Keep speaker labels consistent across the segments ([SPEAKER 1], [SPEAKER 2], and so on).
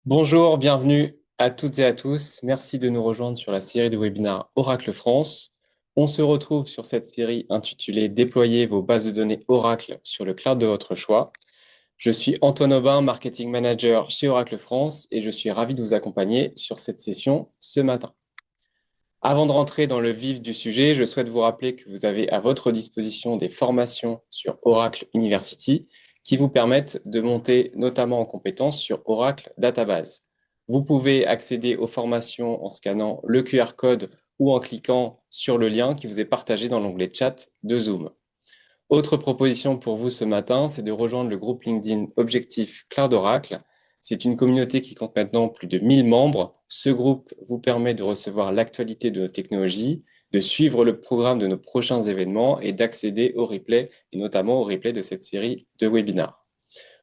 [SPEAKER 1] Bonjour, bienvenue à toutes et à tous. Merci de nous rejoindre sur la série de webinaires Oracle France. On se retrouve sur cette série intitulée Déployer vos bases de données Oracle sur le cloud de votre choix. Je suis Antoine Aubin, Marketing Manager chez Oracle France et je suis ravi de vous accompagner sur cette session ce matin. Avant de rentrer dans le vif du sujet, je souhaite vous rappeler que vous avez à votre disposition des formations sur Oracle University qui vous permettent de monter notamment en compétences sur Oracle Database. Vous pouvez accéder aux formations en scannant le QR code ou en cliquant sur le lien qui vous est partagé dans l'onglet chat de Zoom. Autre proposition pour vous ce matin, c'est de rejoindre le groupe LinkedIn Objectif Cloud Oracle. C'est une communauté qui compte maintenant plus de 1000 membres. Ce groupe vous permet de recevoir l'actualité de nos technologies, de suivre le programme de nos prochains événements et d'accéder aux replays, et notamment aux replays de cette série de webinars.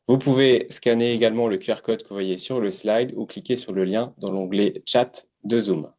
[SPEAKER 1] Vous pouvez scanner également le QR code que vous voyez sur le slide ou cliquer sur le lien dans l'onglet chat de Zoom.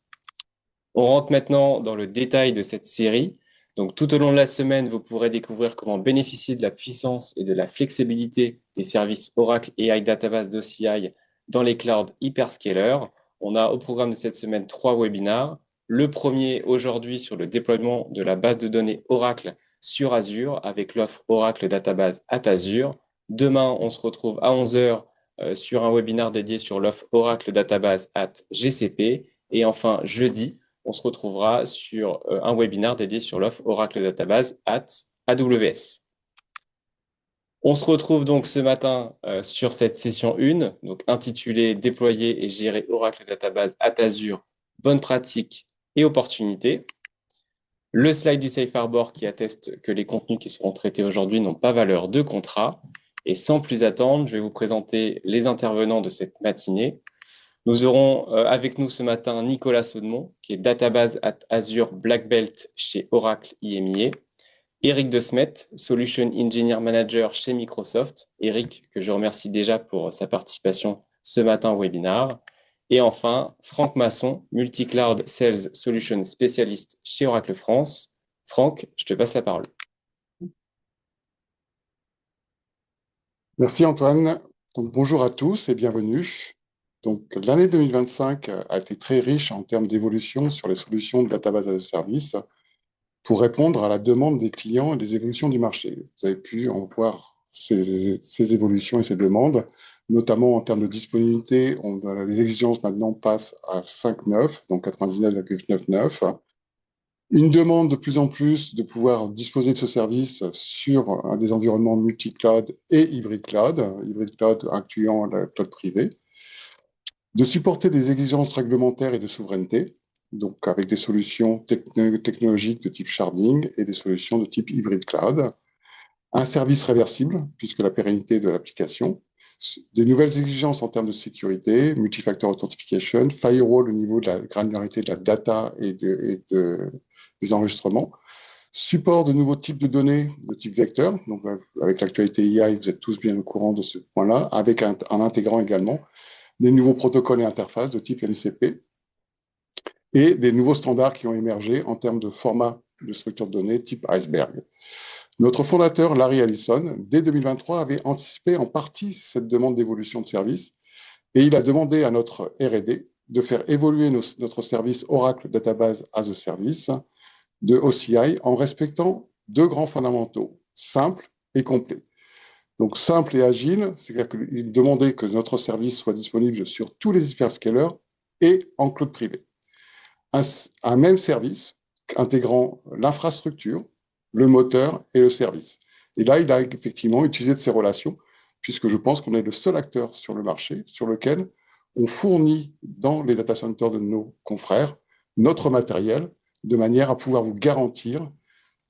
[SPEAKER 1] On rentre maintenant dans le détail de cette série. Donc, tout au long de la semaine, vous pourrez découvrir comment bénéficier de la puissance et de la flexibilité des services Oracle AI Database d'OCI dans les clouds hyperscalers. On a au programme de cette semaine 3 webinars. Le premier aujourd'hui sur le déploiement de la base de données Oracle sur Azure avec l'offre Oracle Database at Azure. Demain, on se retrouve à 11 heures sur un webinaire dédié sur l'offre Oracle Database at GCP. Et enfin, jeudi, on se retrouvera sur un webinaire dédié sur l'offre Oracle Database at AWS. On se retrouve donc ce matin sur cette session 1, donc intitulée Déployer et gérer Oracle Database at Azure, bonnes pratiques et opportunités. Le slide du Safe Harbor qui atteste que les contenus qui seront traités aujourd'hui n'ont pas valeur de contrat. Et sans plus attendre, je vais vous présenter les intervenants de cette matinée. Nous aurons avec nous ce matin Nicolas Saudemont, qui est Database at Azure Black Belt chez Oracle IMIA. Eric De Smet, Solution Engineer Manager chez Microsoft. Eric, que je remercie déjà pour sa participation ce matin au webinaire. Et enfin, Franck Masson, Multi-Cloud Sales Solution Spécialiste chez Oracle France. Franck, je te passe la parole.
[SPEAKER 2] Merci Antoine. Donc, bonjour à tous et bienvenue. Donc, l'année 2025 a été très riche en termes d'évolution sur les solutions de database as a service pour répondre à la demande des clients et des évolutions du marché. Vous avez pu en voir ces évolutions et ces demandes, notamment en termes de disponibilité. Les exigences maintenant passent à 5.9, donc 99,99. Une demande de plus en plus de pouvoir disposer de ce service sur des environnements multi-cloud et hybride cloud incluant le cloud privé, de supporter des exigences réglementaires et de souveraineté, donc avec des solutions technologiques de type sharding et des solutions de type hybride cloud, un service réversible, puisque la pérennité de l'application, des nouvelles exigences en termes de sécurité, multifactor authentication, firewall au niveau de la granularité de la data et des enregistrements, support de nouveaux types de données de type vecteur, donc avec l'actualité IA, vous êtes tous bien au courant de ce point-là, avec en intégrant également des nouveaux protocoles et interfaces de type MCP et des nouveaux standards qui ont émergé en termes de format de structure de données type Iceberg. Notre fondateur, Larry Ellison, dès 2023, avait anticipé en partie cette demande d'évolution de service et il a demandé à notre R&D de faire évoluer notre service Oracle Database as a Service de OCI en respectant deux grands fondamentaux, simple et complet. Donc simple et agile, c'est-à-dire qu'il demandait que notre service soit disponible sur tous les hyperscalers et en cloud privé. Un même service intégrant l'infrastructure, le moteur et le service. Et là, il a effectivement utilisé de ces relations, puisque je pense qu'on est le seul acteur sur le marché sur lequel on fournit dans les data centers de nos confrères notre matériel de manière à pouvoir vous garantir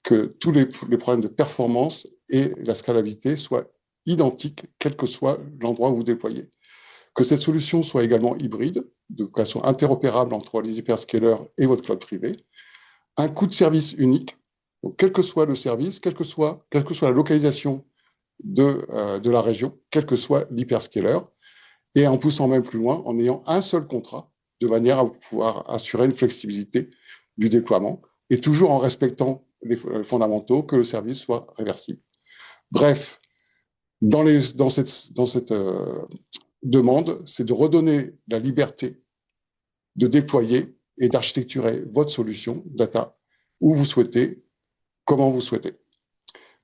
[SPEAKER 2] que tous les problèmes de performance et la scalabilité soient identiques, quel que soit l'endroit où vous déployez. Que cette solution soit également hybride, qu'elle soit interopérable entre les hyperscalers et votre cloud privé, un coût de service unique, donc quel que soit le service, quelle que soit la localisation de la région, quel que soit l'hyperscaler, et en poussant même plus loin, en ayant un seul contrat, de manière à pouvoir assurer une flexibilité du déploiement, et toujours en respectant les fondamentaux, que le service soit réversible. Bref, dans cette demande, c'est de redonner la liberté de déployer et d'architecturer votre solution data où vous souhaitez, comment vous souhaitez.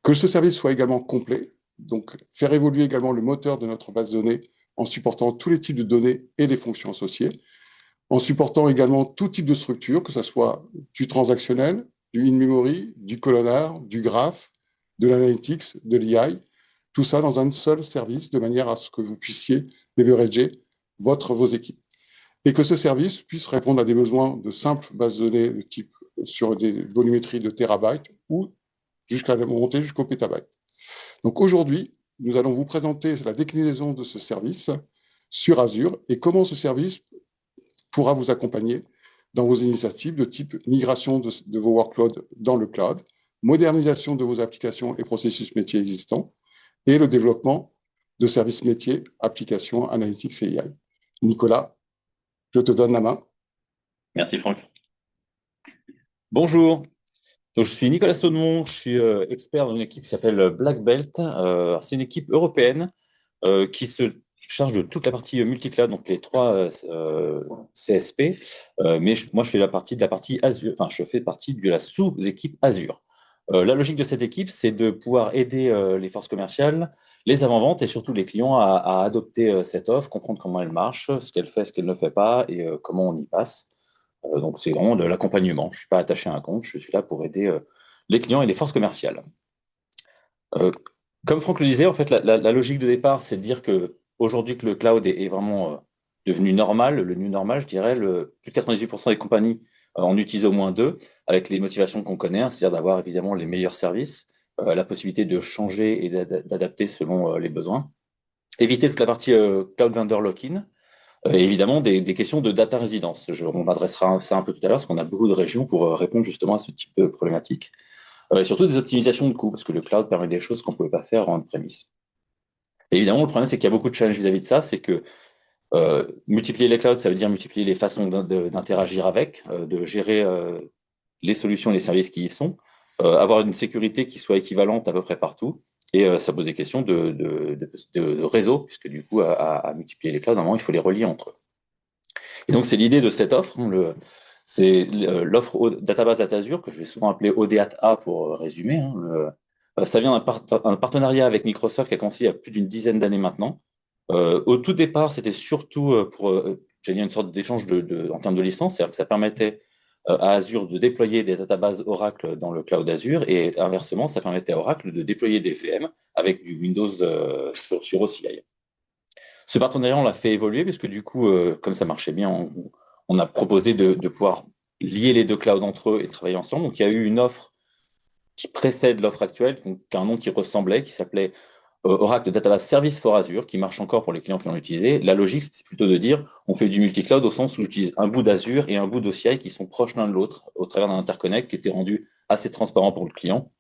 [SPEAKER 2] Que ce service soit également complet, donc faire évoluer également le moteur de notre base de données en supportant tous les types de données et les fonctions associées, en supportant également tout type de structure, que ce soit du transactionnel, du in-memory, du colonnar, du graph, de l'analytics, de l'EI, tout ça dans un seul service, de manière à ce que vous puissiez leverager vos équipes. Et que ce service puisse répondre à des besoins de simples bases de données de type sur des volumétries de terabytes ou jusqu'à monter jusqu'au pétabyte. Donc aujourd'hui, nous allons vous présenter la déclinaison de ce service sur Azure et comment ce service pourra vous accompagner dans vos initiatives de type migration de vos workloads dans le cloud, modernisation de vos applications et processus métiers existants, et le développement de services métiers, applications, analytics et AI. Nicolas, je te donne la main.
[SPEAKER 3] Merci Franck. Bonjour, donc, je suis Nicolas Saudemont, je suis expert dans une équipe qui s'appelle Black Belt. C'est une équipe européenne qui se charge de toute la partie multicloud, donc les trois CSP. Mais moi, je fais de la partie Azure, enfin, je fais partie de la sous-équipe Azure. La logique de cette équipe, c'est de pouvoir aider les forces commerciales, les avant-ventes et surtout les clients à adopter cette offre, comprendre comment elle marche, ce qu'elle fait, ce qu'elle ne fait pas et comment on y passe. Donc, c'est vraiment de l'accompagnement. Je ne suis pas attaché à un compte, je suis là pour aider les clients et les forces commerciales. Comme Franck le disait, en fait, la logique de départ, c'est de dire qu'aujourd'hui que le cloud est vraiment devenu normal, le new normal, je dirais, plus de 98% des compagnies en utilisent au moins deux, avec les motivations qu'on connaît, hein, c'est-à-dire d'avoir évidemment les meilleurs services, la possibilité de changer et d'adapter selon les besoins, éviter toute la partie cloud vendor lock-in, et évidemment des questions de data résidence. On m'adressera ça un peu tout à l'heure, parce qu'on a beaucoup de régions pour répondre justement à ce type de problématique. Et surtout des optimisations de coûts, parce que le cloud permet des choses qu'on ne pouvait pas faire en on-premise. Évidemment, le problème, c'est qu'il y a beaucoup de challenges vis-à-vis de ça, c'est que multiplier les clouds, ça veut dire multiplier les façons d'interagir avec, de gérer les solutions et les services qui y sont, avoir une sécurité qui soit équivalente à peu près partout, et ça pose des questions de réseau, puisque du coup, à multiplier les clouds, normalement, il faut les relier entre eux. Et donc, c'est l'idée de cette offre, c'est l'offre Database at Azure, que je vais souvent appeler ODAT-A pour résumer. Ça vient d'un partenariat avec Microsoft qui a commencé il y a plus d'une dizaine d'années maintenant. Au tout départ, c'était surtout pour j'allais dire une sorte d'échange en termes de licence, c'est-à-dire que ça permettait à Azure de déployer des databases Oracle dans le cloud Azure, et inversement, ça permettait à Oracle de déployer des VM avec du Windows sur OCI. Ce partenariat, on l'a fait évoluer, puisque du coup, comme ça marchait bien, on a proposé de pouvoir lier les deux clouds entre eux et travailler ensemble. Donc, il y a eu une offre qui précède l'offre actuelle, qui a un nom qui ressemblait, qui s'appelait Oracle Database Service for Azure, qui marche encore pour les clients qui l'ont utilisé. La logique, c'est plutôt de dire, on fait du multi-cloud au sens où j'utilise un bout d'Azure et un bout d'OCI qui sont proches l'un de l'autre au travers d'un interconnect qui était rendu assez transparent pour le client.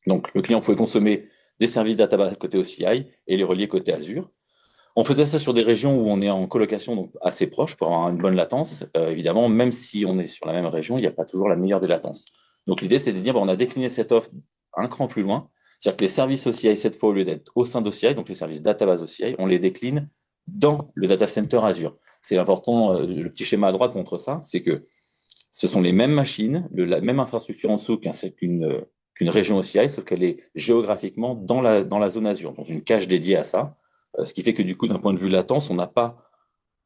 [SPEAKER 3] Donc, le client pouvait consommer des services database côté OCI et les relier côté Azure. On faisait ça sur des régions où on est en colocation, donc assez proche pour avoir une bonne latence. Évidemment, même si on est sur la même région, il n'y a pas toujours la meilleure des latences. Donc, l'idée, c'est de dire, on a décliné cette offre un cran plus loin. C'est-à-dire que les services OCI, cette fois, au lieu d'être au sein d'OCI, donc les services database OCI, on les décline dans le data center Azure. C'est important, le petit schéma à droite montre ça, c'est que ce sont les mêmes machines, la même infrastructure en dessous qu'une région OCI, sauf qu'elle est géographiquement dans la zone Azure, dans une cache dédiée à ça. Ce qui fait que du coup, d'un point de vue latence, on n'a pas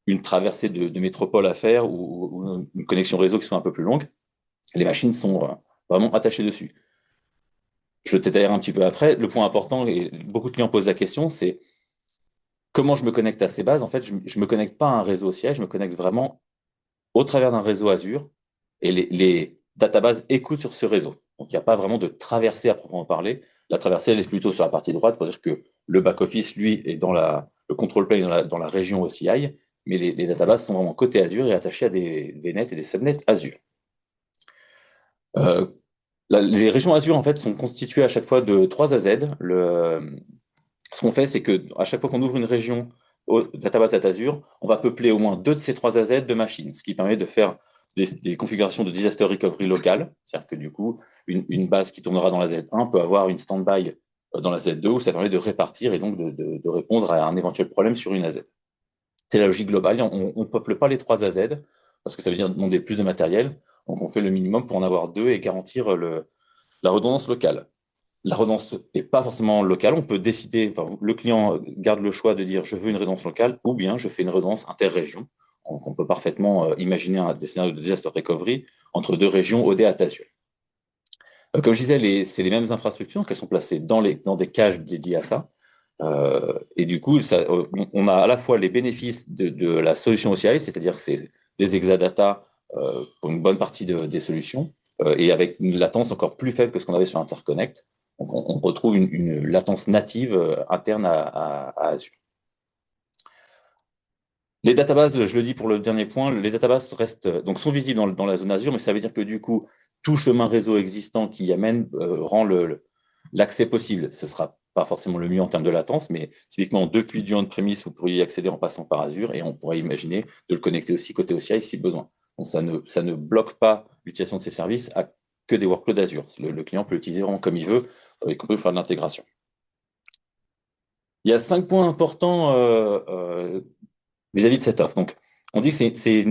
[SPEAKER 3] une traversée de métropole à faire ou une connexion réseau qui soit un peu plus longue. Les machines sont vraiment attachées dessus. Je le détaillerai un petit peu après. Le point important, et beaucoup de clients posent la question, c'est comment je me connecte à ces bases. En fait, je ne me connecte pas à un réseau OCI, je me connecte vraiment au travers d'un réseau Azure, et les databases écoutent sur ce réseau. Donc, il n'y a pas vraiment de traversée à proprement parler. La traversée, elle est plutôt sur la partie droite pour dire que le back-office, lui, est le control plane dans la région OCI, mais les databases sont vraiment côté Azure et attachées à des VNets et des subnets Azure. Les régions Azure, en fait, sont constituées à chaque fois de 3 AZ. Ce qu'on fait, c'est qu'à chaque fois qu'on ouvre une région database at Azure, on va peupler au moins 2 de ces 3 AZ de machines, ce qui permet de faire des configurations de disaster recovery locale. C'est-à-dire que du coup, une base qui tournera dans la Z1 peut avoir une stand-by dans la Z2 où ça permet de répartir et donc de répondre à un éventuel problème sur une AZ. C'est la logique globale. On ne peuple pas les 3 à Z parce que ça veut dire demander plus de matériel. Donc, on fait le minimum pour en avoir 2 et garantir la redondance locale. La redondance n'est pas forcément locale. On peut décider, enfin, le client garde le choix de dire je veux une redondance locale ou bien je fais une redondance interrégion. Donc, on peut parfaitement imaginer des scénarios de disaster recovery entre 2 régions ODA à Azure. Comme je disais, c'est les mêmes infrastructures qu'elles sont placées dans des caches dédiées à ça. Et du coup, on a à la fois les bénéfices de la solution OCI, c'est-à-dire que c'est des exadata pour une bonne partie des solutions, et avec une latence encore plus faible que ce qu'on avait sur Interconnect. Donc, on retrouve une latence native interne à Azure. Les databases, je le dis pour le dernier point, les databases donc sont visibles dans la zone Azure, mais ça veut dire que du coup, tout chemin réseau existant qui y amène rend l'accès possible. Ce ne sera pas forcément le mieux en termes de latence, mais typiquement depuis du on-premise, vous pourriez y accéder en passant par Azure et on pourrait imaginer de le connecter aussi côté OCI si besoin. Donc ça ne bloque pas l'utilisation de ces services à que des workloads d'Azure. Le client peut l'utiliser vraiment comme il veut, y compris faire de l'intégration. Il y a 5 points importants vis-à-vis de cette offre. Donc, on dit que c'est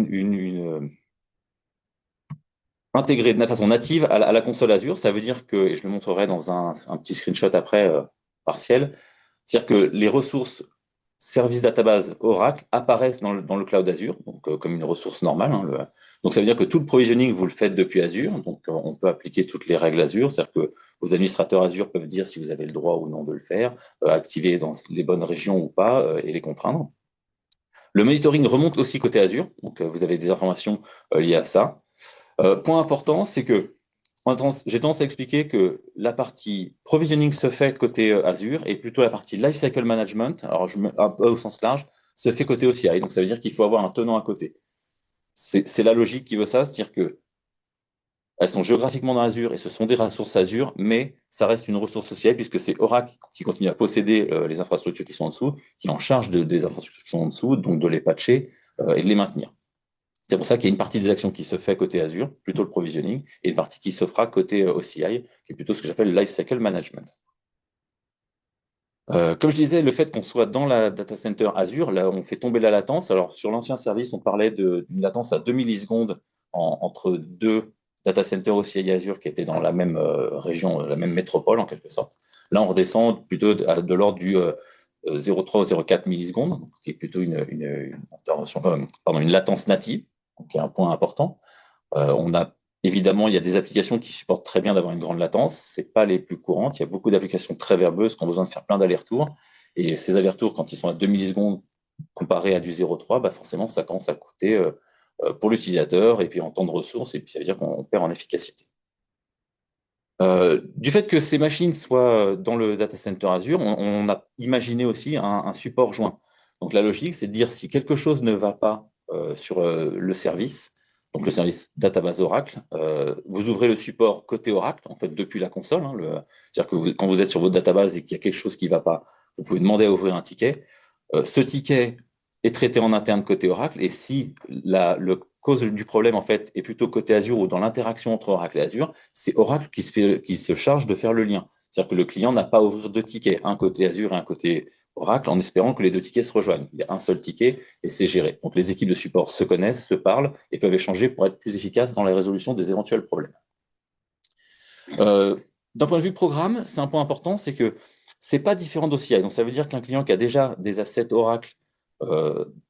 [SPEAKER 3] intégré de façon native à la console Azure. Ça veut dire que, et je le montrerai dans un petit screenshot après, partiel, c'est-à-dire que les ressources service database Oracle apparaissent dans le cloud Azure, donc comme une ressource normale. Hein, donc ça veut dire que tout le provisioning, vous le faites depuis Azure. Donc on peut appliquer toutes les règles Azure, c'est-à-dire que vos administrateurs Azure peuvent dire si vous avez le droit ou non de le faire, activer dans les bonnes régions ou pas, et les contraindre. Le monitoring remonte aussi côté Azure, donc vous avez des informations liées à ça. Point important, c'est que j'ai tendance à expliquer que la partie provisioning se fait côté Azure et plutôt la partie lifecycle management, alors je mets un peu au sens large, se fait côté OCI. Donc ça veut dire qu'il faut avoir un tenant à côté. C'est la logique qui veut ça, c'est-à-dire que elles sont géographiquement dans Azure et ce sont des ressources Azure, mais ça reste une ressource OCI puisque c'est Oracle qui continue à posséder les infrastructures qui sont en dessous, qui est en charge des infrastructures qui sont en dessous, donc de les patcher et de les maintenir. C'est pour ça qu'il y a une partie des actions qui se fait côté Azure, plutôt le provisioning, et une partie qui se fera côté OCI, qui est plutôt ce que j'appelle le lifecycle management. Comme je disais, le fait qu'on soit dans la data center Azure, là, on fait tomber la latence. Alors, sur l'ancien service, on parlait d'une latence à 2 millisecondes entre 2 data centers OCI Azure qui étaient dans la même région, la même métropole en quelque sorte. Là, on redescend plutôt de l'ordre du 0,3 ou 0,4 millisecondes, qui est plutôt une latence native, qui est un point important. Évidemment, il y a des applications qui supportent très bien d'avoir une grande latence. Ce n'est pas les plus courantes. Il y a beaucoup d'applications très verbeuses qui ont besoin de faire plein d'allers-retours. Et ces allers-retours, quand ils sont à 2 millisecondes comparés à du 0,3, forcément, ça commence à coûter pour l'utilisateur et puis en temps de ressources. Et puis, ça veut dire qu'on perd en efficacité. Du fait que ces machines soient dans le data center Azure, on a imaginé aussi un support joint. Donc, la logique, c'est de dire si quelque chose ne va pas sur le service, donc le service database Oracle, vous ouvrez le support côté Oracle, en fait, depuis la console. C'est-à-dire que quand vous êtes sur votre database et qu'il y a quelque chose qui ne va pas, vous pouvez demander à ouvrir un ticket. Ce ticket est traité en interne côté Oracle, et si le cause du problème, en fait, est plutôt côté Azure ou dans l'interaction entre Oracle et Azure, c'est Oracle qui se charge de faire le lien. C'est-à-dire que le client n'a pas à ouvrir 2 tickets, un côté Azure et un côté Oracle, en espérant que les 2 tickets se rejoignent. Il y a un seul ticket et c'est géré. Donc les équipes de support se connaissent, se parlent et peuvent échanger pour être plus efficaces dans la résolution des éventuels problèmes. D'un point de vue programme, c'est un point important, c'est que c'est pas différent d'OCI. Donc ça veut dire qu'un client qui a déjà des assets Oracle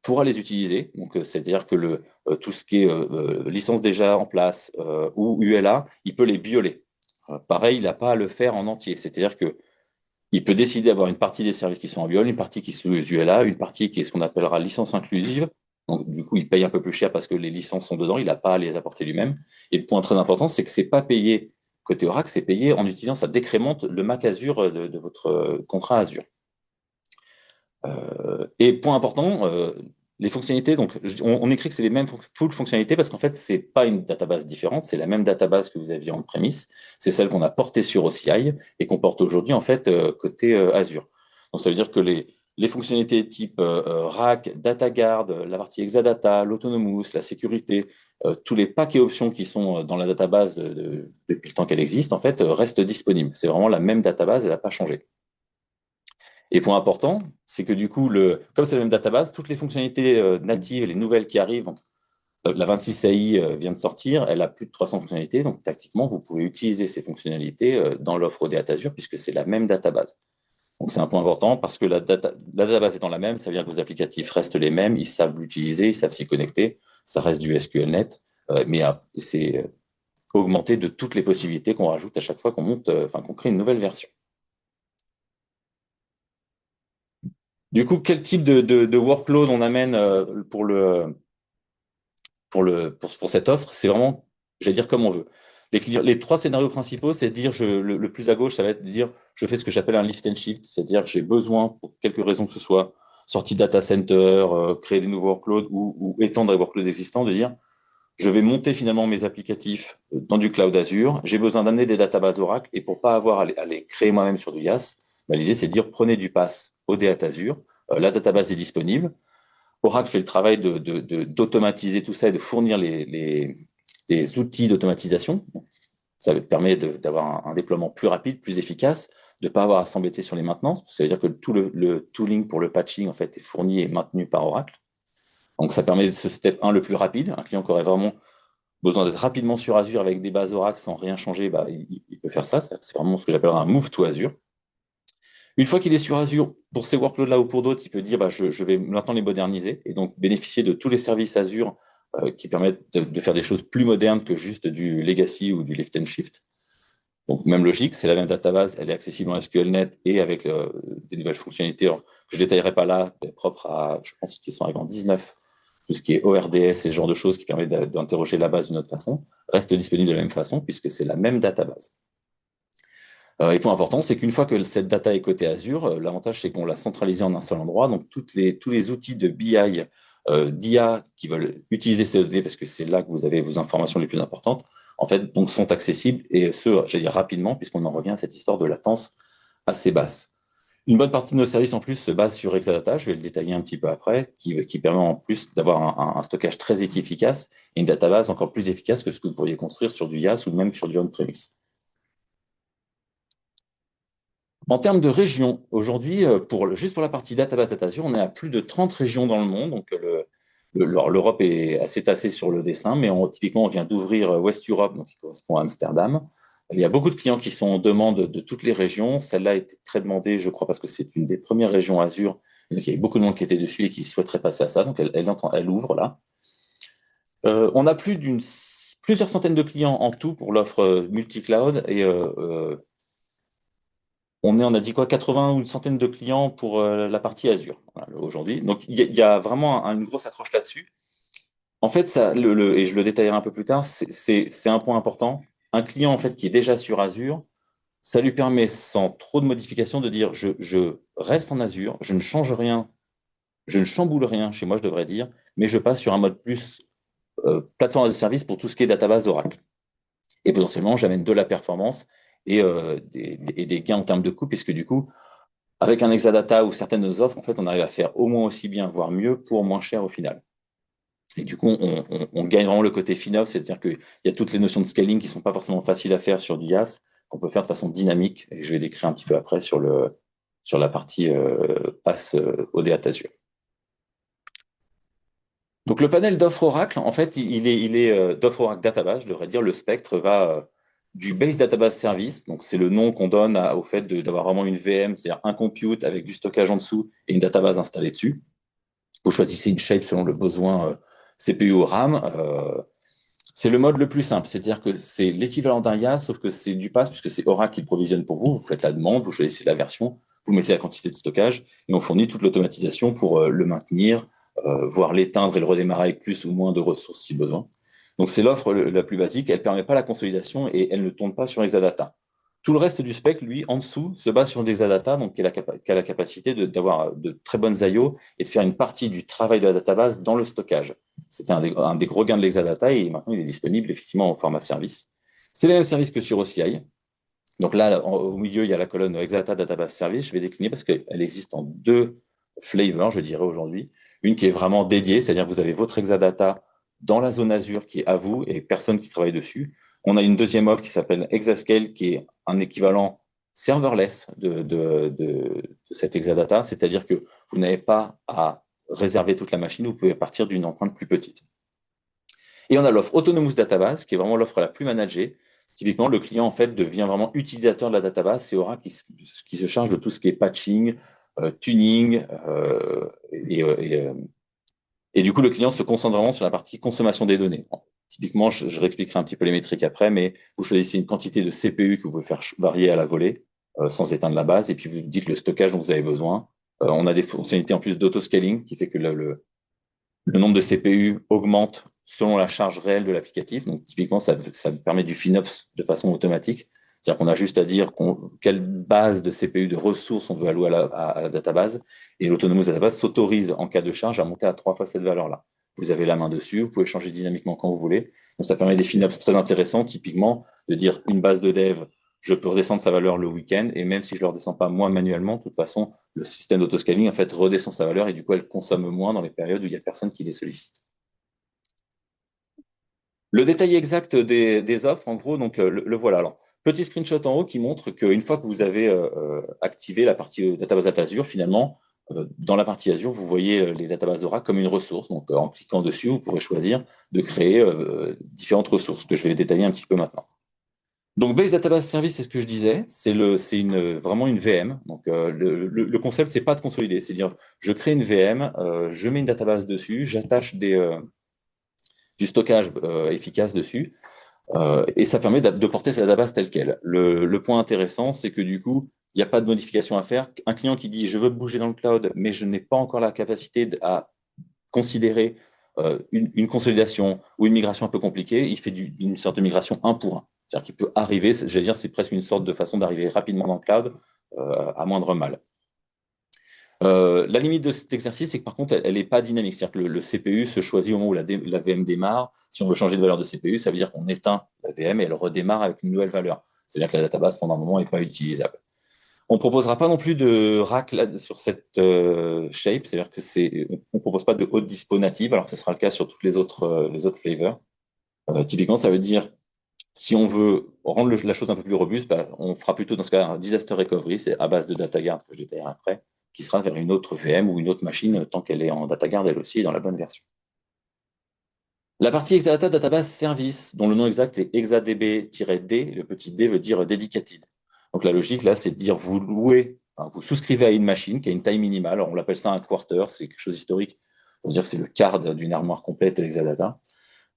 [SPEAKER 3] pourra les utiliser. Donc c'est-à-dire que tout ce qui est licence déjà en place ou ULA, il peut les violer. Pareil, il n'a pas à le faire en entier. C'est-à-dire que il peut décider d'avoir une partie des services qui sont en viol, une partie qui est sous ULA, une partie qui est ce qu'on appellera licence inclusive. Donc, du coup, il paye un peu plus cher parce que les licences sont dedans, il n'a pas à les apporter lui-même. Et le point très important, c'est que ce n'est pas payé côté Oracle, c'est payé en utilisant, ça décrémente le Mac Azure de votre contrat Azure. Et point important, les fonctionnalités, donc on écrit que c'est les mêmes full fonctionnalités parce qu'en fait, c'est pas une database différente, c'est la même database que vous aviez en premise, c'est celle qu'on a portée sur OCI et qu'on porte aujourd'hui en fait côté Azure. Donc ça veut dire que les fonctionnalités type RAC, DataGuard, la partie Exadata, l'Autonomous, la sécurité, tous les packs et options qui sont dans la database depuis le temps qu'elle existe, en fait, restent disponibles. C'est vraiment la même database, elle n'a pas changé. Et point important, c'est que du coup, comme c'est la même database, toutes les fonctionnalités natives et les nouvelles qui arrivent, la 26 AI vient de sortir, elle a plus de 300 fonctionnalités, donc tactiquement, vous pouvez utiliser ces fonctionnalités dans l'offre OData Azure puisque c'est la même database. Donc c'est un point important parce que la database étant la même, ça veut dire que vos applicatifs restent les mêmes, ils savent l'utiliser, ils savent s'y connecter, ça reste du SQLNet, mais c'est augmenté de toutes les possibilités qu'on rajoute à chaque fois qu'on monte, qu'on crée une nouvelle version. Du coup, quel type de workload on amène pour cette offre? C'est vraiment, je vais dire comme on veut. Les trois scénarios principaux, c'est de dire, le plus à gauche, ça va être de dire, je fais ce que j'appelle un lift and shift, c'est-à-dire que j'ai besoin, pour quelque raison que ce soit, sortie de data center, créer des nouveaux workloads ou étendre les workloads existants, de dire, je vais monter finalement mes applicatifs dans du cloud Azure, j'ai besoin d'amener des databases Oracle, et pour pas avoir à les créer moi-même sur du IaaS, l'idée c'est de dire, prenez du pass OData Azure, la database est disponible, Oracle fait le travail d'automatiser tout ça et de fournir les outils d'automatisation. Ça permet d'avoir un déploiement plus rapide, plus efficace, de ne pas avoir à s'embêter sur les maintenances. Ça veut dire que tout le tooling pour le patching en fait, est fourni et maintenu par Oracle. Donc ça permet ce step 1 le plus rapide. Un client qui aurait vraiment besoin d'être rapidement sur Azure avec des bases Oracle sans rien changer, il peut faire ça. C'est vraiment ce que j'appelle un move to Azure. Une fois qu'il est sur Azure, pour ces workloads-là ou pour d'autres, il peut dire je vais maintenant les moderniser et donc bénéficier de tous les services Azure qui permettent de faire des choses plus modernes que juste du legacy ou du lift and shift. Donc, même logique, c'est la même database, elle est accessible en SQLNet et avec des nouvelles fonctionnalités que je ne détaillerai pas là, propres à, je pense qu'ils sont arrivés en 19, tout ce qui est ORDS et ce genre de choses qui permettent d'interroger la base d'une autre façon, reste disponible de la même façon puisque c'est la même database. Et point important, c'est qu'une fois que cette data est cotée Azure, l'avantage c'est qu'on l'a centralisée en un seul endroit. Donc tous les outils de BI, d'IA qui veulent utiliser ces données parce que c'est là que vous avez vos informations les plus importantes, en fait, donc sont accessibles et j'allais dire rapidement, puisqu'on en revient à cette histoire de latence assez basse. Une bonne partie de nos services en plus se base sur Exadata, je vais le détailler un petit peu après, qui permet en plus d'avoir un stockage très efficace et une database encore plus efficace que ce que vous pourriez construire sur du IaaS ou même sur du on-premise. En termes de régions, aujourd'hui, juste pour la partie database data Azure, on est à plus de 30 régions dans le monde. Donc, l'Europe est assez tassée sur le dessin, mais typiquement, on vient d'ouvrir West Europe, donc qui correspond à Amsterdam. Il y a beaucoup de clients qui sont en demande de toutes les régions. Celle-là était très demandée, je crois, parce que c'est une des premières régions Azure. Donc, il y avait beaucoup de monde qui était dessus et qui souhaiterait passer à ça. Donc, elle ouvre là. On a plusieurs centaines de clients en tout pour l'offre multi-cloud et on a dit quoi, 80 ou une centaine de clients pour la partie Azure aujourd'hui. Donc, il y a vraiment une grosse accroche là-dessus. En fait, ça, et je le détaillerai un peu plus tard, c'est un point important. Un client en fait qui est déjà sur Azure, ça lui permet sans trop de modifications de dire je reste en Azure, je ne change rien, je ne chamboule rien chez moi, je devrais dire, mais je passe sur un mode plus plateforme de service pour tout ce qui est database Oracle. Et potentiellement, j'amène de la performance et des gains en termes de coût, puisque du coup, avec un Exadata ou certaines de nos offres, en fait, on arrive à faire au moins aussi bien, voire mieux, pour moins cher au final. Et du coup, on gagne vraiment le côté FinOps, c'est-à-dire qu'il y a toutes les notions de scaling qui ne sont pas forcément faciles à faire sur du IaaS, qu'on peut faire de façon dynamique, et je vais décrire un petit peu après sur la partie pass OData Azure. Donc le panel d'offres Oracle, en fait, il est d'offres Oracle Database, je devrais dire, le spectre va du Base Database Service, donc c'est le nom qu'on donne au fait d'avoir vraiment une VM, c'est-à-dire un compute avec du stockage en dessous et une database installée dessus. Vous choisissez une shape selon le besoin CPU ou RAM. C'est le mode le plus simple, c'est-à-dire que c'est l'équivalent d'un IaaS, sauf que c'est du PaaS, puisque c'est Oracle qui le provisionne pour vous. Vous faites la demande, vous choisissez la version, vous mettez la quantité de stockage, et on fournit toute l'automatisation pour le maintenir, voire l'éteindre et le redémarrer avec plus ou moins de ressources si besoin. Donc c'est l'offre la plus basique, elle ne permet pas la consolidation et elle ne tourne pas sur Exadata. Tout le reste du spec, lui, en dessous, se base sur Exadata, donc qui a la capacité d'avoir de très bonnes I/O et de faire une partie du travail de la database dans le stockage. C'était un des gros gains de l'Exadata et maintenant il est disponible effectivement en format service. C'est le même service que sur OCI. Donc là, au milieu, il y a la colonne Exadata Database Service. Je vais décliner parce qu'elle existe en deux flavors, je dirais aujourd'hui. Une qui est vraiment dédiée, c'est-à-dire que vous avez votre Exadata dans la zone Azure qui est à vous et personne qui travaille dessus. On a une deuxième offre qui s'appelle Exascale, qui est un équivalent serverless de cette Exadata, c'est-à-dire que vous n'avez pas à réserver toute la machine, vous pouvez partir d'une empreinte plus petite. Et on a l'offre Autonomous Database, qui est vraiment l'offre la plus managée. Typiquement, le client en fait devient vraiment utilisateur de la database. C'est Aura qui se charge de tout ce qui est patching, tuning, et du coup, le client se concentre vraiment sur la partie consommation des données. Bon, typiquement, je réexpliquerai un petit peu les métriques après, mais vous choisissez une quantité de CPU que vous pouvez faire varier à la volée sans éteindre la base, et puis vous dites le stockage dont vous avez besoin. On a des fonctionnalités en plus d'auto-scaling qui fait que le nombre de CPU augmente selon la charge réelle de l'applicatif. Donc, typiquement, ça permet du FinOps de façon automatique. C'est-à-dire qu'on a juste à dire quelle base de CPU, de ressources on veut allouer à la database. Et l'Autonomous Database s'autorise, en cas de charge, à monter à 3 fois cette valeur-là. Vous avez la main dessus, vous pouvez changer dynamiquement quand vous voulez. Donc, ça permet des FinOps très intéressants, typiquement, de dire une base de dev, je peux redescendre sa valeur le week-end, et même si je ne le redescends pas moi manuellement, de toute façon, le système d'autoscaling en fait redescend sa valeur et du coup elle consomme moins dans les périodes où il n'y a personne qui les sollicite. Le détail exact des offres, en gros, donc le voilà. Alors, petit screenshot en haut qui montre qu'une fois que vous avez activé la partie database Azure, finalement, dans la partie Azure, vous voyez les databases Aura comme une ressource. Donc, en cliquant dessus, vous pourrez choisir de créer différentes ressources que je vais détailler un petit peu maintenant. Donc, Base Database Service, c'est ce que je disais, c'est vraiment une VM. Donc, le concept, c'est pas de consolider, c'est dire, je crée une VM, je mets une database dessus, j'attache du stockage efficace dessus, et ça permet de porter cette database telle qu'elle. Le point intéressant, c'est que du coup, il n'y a pas de modification à faire. Un client qui dit, je veux bouger dans le cloud, mais je n'ai pas encore la capacité à considérer une consolidation ou une migration un peu compliquée, il fait une sorte de migration un pour un. C'est-à-dire qu'il peut arriver, j'allais dire, c'est presque une sorte de façon d'arriver rapidement dans le cloud à moindre mal. La limite de cet exercice, c'est que par contre, elle n'est pas dynamique. C'est-à-dire que le CPU se choisit au moment où la VM démarre. Si on veut changer de valeur de CPU, ça veut dire qu'on éteint la VM et elle redémarre avec une nouvelle valeur. C'est-à-dire que la database, pendant un moment, n'est pas utilisable. On ne proposera pas non plus de rack sur cette shape, c'est-à-dire que on ne propose pas de haute dispo native, alors que ce sera le cas sur toutes les autres flavors. Typiquement, ça veut dire, si on veut rendre la chose un peu plus robuste, on fera plutôt dans ce cas un disaster recovery, c'est à base de DataGuard que je détaillerai après, qui sera vers une autre VM ou une autre machine tant qu'elle est en DataGuard elle aussi, dans la bonne version. La partie Exadata Database Service, dont le nom exact est exadb-d, le petit d veut dire dedicated. Donc la logique là, c'est de dire vous louez, vous souscrivez à une machine qui a une taille minimale. Alors, on l'appelle ça un quarter, c'est quelque chose d'historique. On va dire que c'est le quart d'une armoire complète Exadata.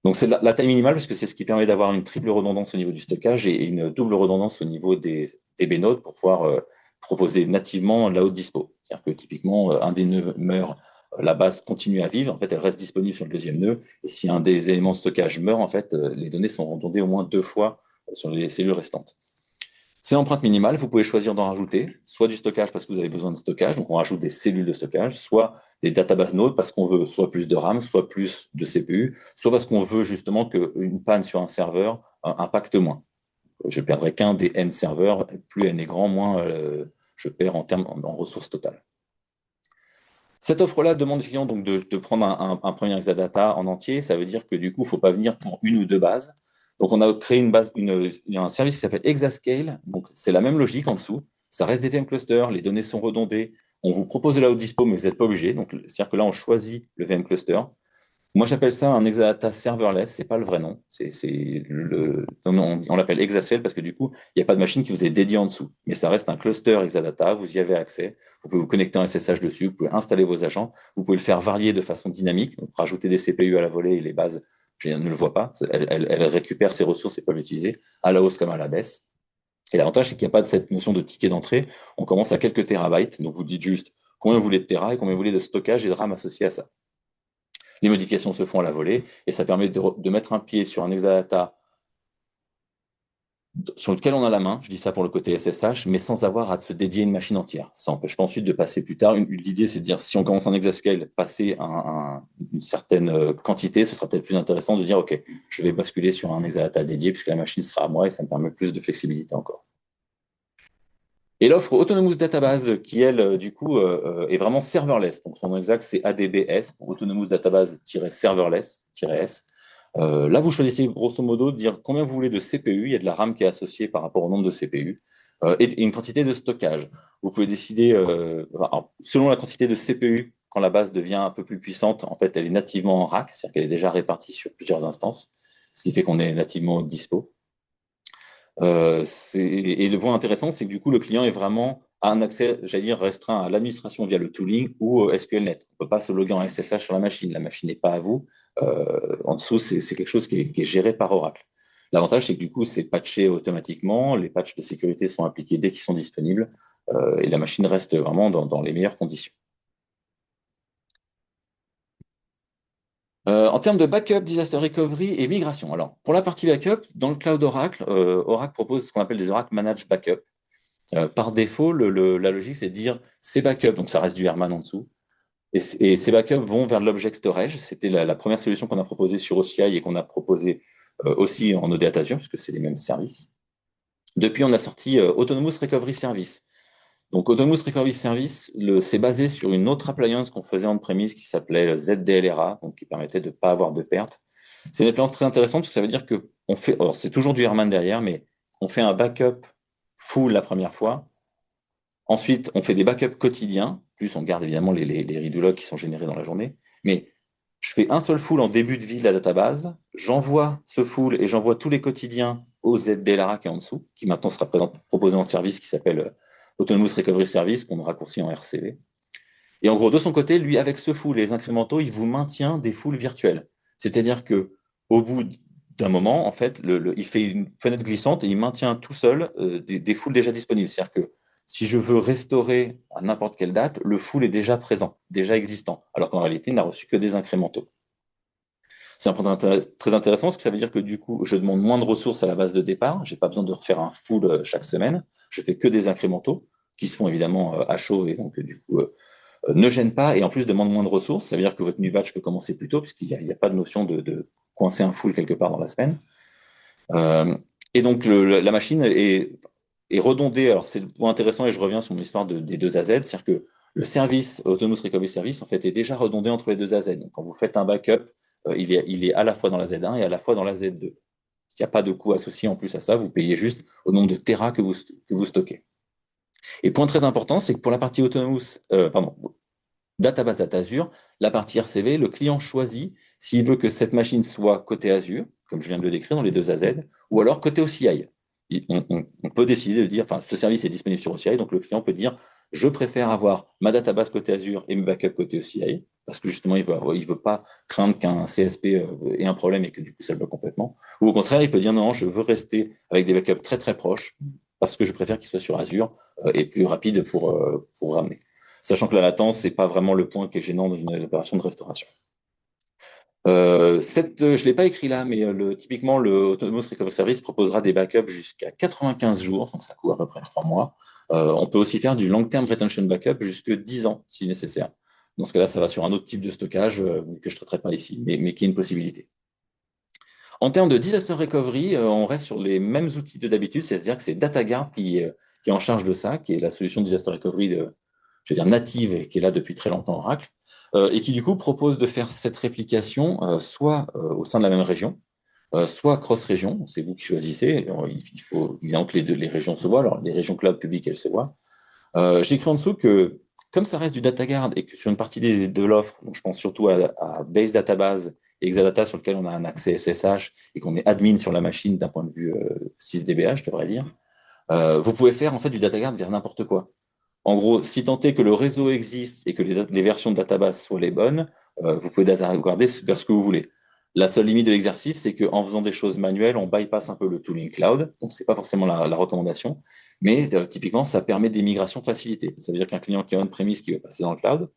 [SPEAKER 3] Donc c'est la taille minimale parce que c'est ce qui permet d'avoir une triple redondance au niveau du stockage et une double redondance au niveau des DB nodes pour pouvoir proposer nativement la haute dispo. C'est-à-dire que typiquement, un des nœuds meurt, la base continue à vivre, en fait, elle reste disponible sur le deuxième nœud. Et si un des éléments de stockage meurt, en fait, les données sont redondées au moins 2 fois sur les cellules restantes. C'est l'empreinte minimale, vous pouvez choisir d'en rajouter, soit du stockage parce que vous avez besoin de stockage, donc on rajoute des cellules de stockage, soit des databases nodes parce qu'on veut soit plus de RAM, soit plus de CPU, soit parce qu'on veut justement qu'une panne sur un serveur impacte moins. Je perdrai qu'un des N serveurs, plus N est grand, moins je perds en ressources totales. Cette offre-là demande aux clients donc de prendre un premier Exadata en entier, ça veut dire que du coup, il ne faut pas venir pour une ou deux bases. Donc, on a créé un service qui s'appelle Exascale. Donc, c'est la même logique en dessous. Ça reste des VM clusters, les données sont redondées. On vous propose de la haute dispo, mais vous n'êtes pas obligé. Donc, c'est-à-dire que là, on choisit le VM cluster. Moi, j'appelle ça un Exadata serverless. C'est pas le vrai nom. On l'appelle Exascale parce que du coup, il n'y a pas de machine qui vous est dédiée en dessous. Mais ça reste un cluster Exadata. Vous y avez accès. Vous pouvez vous connecter en SSH dessus. Vous pouvez installer vos agents. Vous pouvez le faire varier de façon dynamique. Donc, rajouter des CPU à la volée et les bases, je ne le vois pas. Elle récupère ses ressources et peut l'utiliser à la hausse comme à la baisse. Et l'avantage, c'est qu'il n'y a pas de cette notion de ticket d'entrée. On commence à quelques terabytes. Donc, vous dites juste combien vous voulez de Tera et combien vous voulez de stockage et de RAM associé à ça. Les modifications se font à la volée et ça permet de mettre un pied sur un Exadata sur lequel on a la main, je dis ça pour le côté SSH, mais sans avoir à se dédier une machine entière. Ça n'empêche pas ensuite de passer plus tard. L'idée, c'est de dire, si on commence en Exascale, passer une certaine quantité, ce sera peut-être plus intéressant de dire, OK, je vais basculer sur un Exadata dédié puisque la machine sera à moi et ça me permet plus de flexibilité encore. Et l'offre Autonomous Database, qui, elle, du coup, est vraiment serverless. Donc, son nom exact, c'est ADBS, pour Autonomous Database-serverless-S. Là, vous choisissez grosso modo de dire combien vous voulez de CPU. Il y a de la RAM qui est associée par rapport au nombre de CPU. et une quantité de stockage. Vous pouvez décider, alors, selon la quantité de CPU, quand la base devient un peu plus puissante, en fait, elle est nativement en rack, c'est-à-dire qu'elle est déjà répartie sur plusieurs instances, ce qui fait qu'on est nativement dispo. Et le point intéressant, c'est que du coup, le client est vraiment à un accès, j'allais dire, restreint à l'administration via le tooling ou SQLNet. On ne peut pas se loguer en SSH sur la machine. La machine n'est pas à vous. En dessous, c'est quelque chose qui est géré par Oracle. L'avantage, c'est que du coup, c'est patché automatiquement. Les patchs de sécurité sont appliqués dès qu'ils sont disponibles et la machine reste vraiment dans les meilleures conditions. En termes de backup, disaster recovery et migration. Alors, pour la partie backup, dans le cloud Oracle, Oracle propose ce qu'on appelle des Oracle Managed Backup. Par défaut, la logique, c'est de dire ces backups, donc ça reste du Herman en dessous, et ces backups vont vers l'object storage. C'était la première solution qu'on a proposée sur OCI et qu'on a proposée aussi en OData Azure, puisque c'est les mêmes services. Depuis, on a sorti Autonomous Recovery Service. Donc, Autonomous Recovery Service, c'est basé sur une autre appliance qu'on faisait on-premise qui s'appelait ZDLRA, donc qui permettait de ne pas avoir de perte. C'est une appliance très intéressante parce que ça veut dire que on fait, alors c'est toujours du Herman derrière, mais on fait un backup full la première fois. Ensuite, on fait des backups quotidiens, plus on garde évidemment les redo logs qui sont générés dans la journée. Mais je fais un seul full en début de vie de la database, j'envoie ce full et j'envoie tous les quotidiens au ZDLRA qui est en dessous, qui maintenant sera proposé en service qui s'appelle Autonomous Recovery Service, qu'on raccourcit en RCV. Et en gros, de son côté, lui, avec ce full et les incrémentaux, il vous maintient des fulls virtuels. C'est-à-dire que au bout d'un moment, en fait, il fait une fenêtre glissante et il maintient tout seul des fulls déjà disponibles. C'est-à-dire que si je veux restaurer à n'importe quelle date, le full est déjà présent, déjà existant, alors qu'en réalité, il n'a reçu que des incrémentaux. C'est un point très intéressant parce que ça veut dire que du coup, je demande moins de ressources à la base de départ. Je n'ai pas besoin de refaire un full chaque semaine. Je fais que des incrémentaux qui se font évidemment à chaud et donc du coup ne gênent pas et en plus demandent moins de ressources. Ça veut dire que votre new batch peut commencer plus tôt puisqu'il n'y a pas de notion de coincer un full quelque part dans la semaine. Et donc la machine est redondée. Alors c'est le point intéressant et je reviens sur mon histoire des deux AZ, c'est-à-dire que le service Autonomous Recovery Service en fait est déjà redondé entre les deux AZ. Donc quand vous faites un backup, il est à la fois dans la Z1 et à la fois dans la Z2. Il n'y a pas de coût associé en plus à ça, vous payez juste au nombre de terras que vous stockez. Et point très important, c'est que pour la partie Autonomous, Database Data Azure, la partie RCV, le client choisit s'il veut que cette machine soit côté Azure, comme je viens de le décrire dans les deux AZ, ou alors côté OCI. On peut décider de dire, enfin, ce service est disponible sur OCI, donc le client peut dire, je préfère avoir ma database côté Azure et mes backups côté OCI, parce que justement, il veut pas craindre qu'un CSP ait un problème et que du coup, ça le bloque complètement. Ou au contraire, il peut dire, non, je veux rester avec des backups très très proches, parce que je préfère qu'ils soient sur Azure et plus rapide pour ramener. Sachant que la latence, c'est pas vraiment le point qui est gênant dans une opération de restauration. Je ne l'ai pas écrit là, mais typiquement, le Autonomous Recovery Service proposera des backups jusqu'à 95 jours, donc ça coûte à peu près 3 mois. On peut aussi faire du long-term retention backup jusqu'à 10 ans, si nécessaire. Dans ce cas-là, ça va sur un autre type de stockage que je ne traiterai pas ici, mais qui est une possibilité. En termes de disaster recovery, on reste sur les mêmes outils que d'habitude, c'est-à-dire que c'est DataGuard qui est en charge de ça, qui est la solution de disaster recovery native et qui est là depuis très longtemps Oracle, et qui du coup propose de faire cette réplication soit au sein de la même région, soit cross-région, c'est vous qui choisissez. Il faut évidemment que les régions se voient, alors les régions cloud publiques, elles se voient. J'ai écrit en dessous que comme ça reste du DataGuard et que sur une partie de l'offre, donc je pense surtout à Base Database et Exadata sur lequel on a un accès SSH et qu'on est admin sur la machine d'un point de vue 6DBA, je devrais dire, vous pouvez faire en fait du DataGuard vers n'importe quoi. En gros, si tant est que le réseau existe et que les versions de database soient les bonnes, vous pouvez DataGuarder vers ce que vous voulez. La seule limite de l'exercice, c'est qu'en faisant des choses manuelles, on bypass un peu le tooling cloud, donc c'est pas forcément la recommandation, mais typiquement, ça permet des migrations facilitées. Ça veut dire qu'un client qui a on-premise qui veut passer dans le cloud,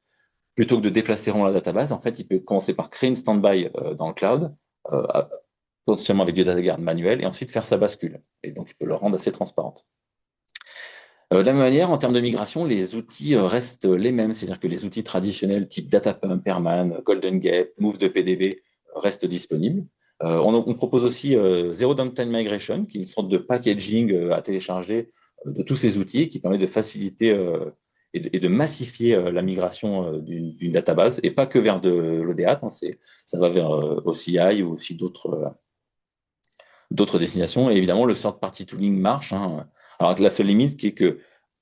[SPEAKER 3] plutôt que de déplacer vraiment la database, en fait, il peut commencer par créer une standby dans le cloud, potentiellement avec du DataGuard manuel, et ensuite faire sa bascule. Et donc, il peut le rendre assez transparente. De la même manière, en termes de migration, les outils restent les mêmes, c'est-à-dire que les outils traditionnels type Datapump, Herman, Golden Gate, Move de PDB restent disponibles. On propose aussi Zero Downtime Migration, qui est une sorte de packaging à télécharger de tous ces outils qui permet de faciliter et de massifier la migration d'une database, et pas que vers de l'ODAT, ça va vers OCI ou aussi d'autres d'autres destinations. Et évidemment, le third-party tooling marche, hein. Alors, la seule limite qui est que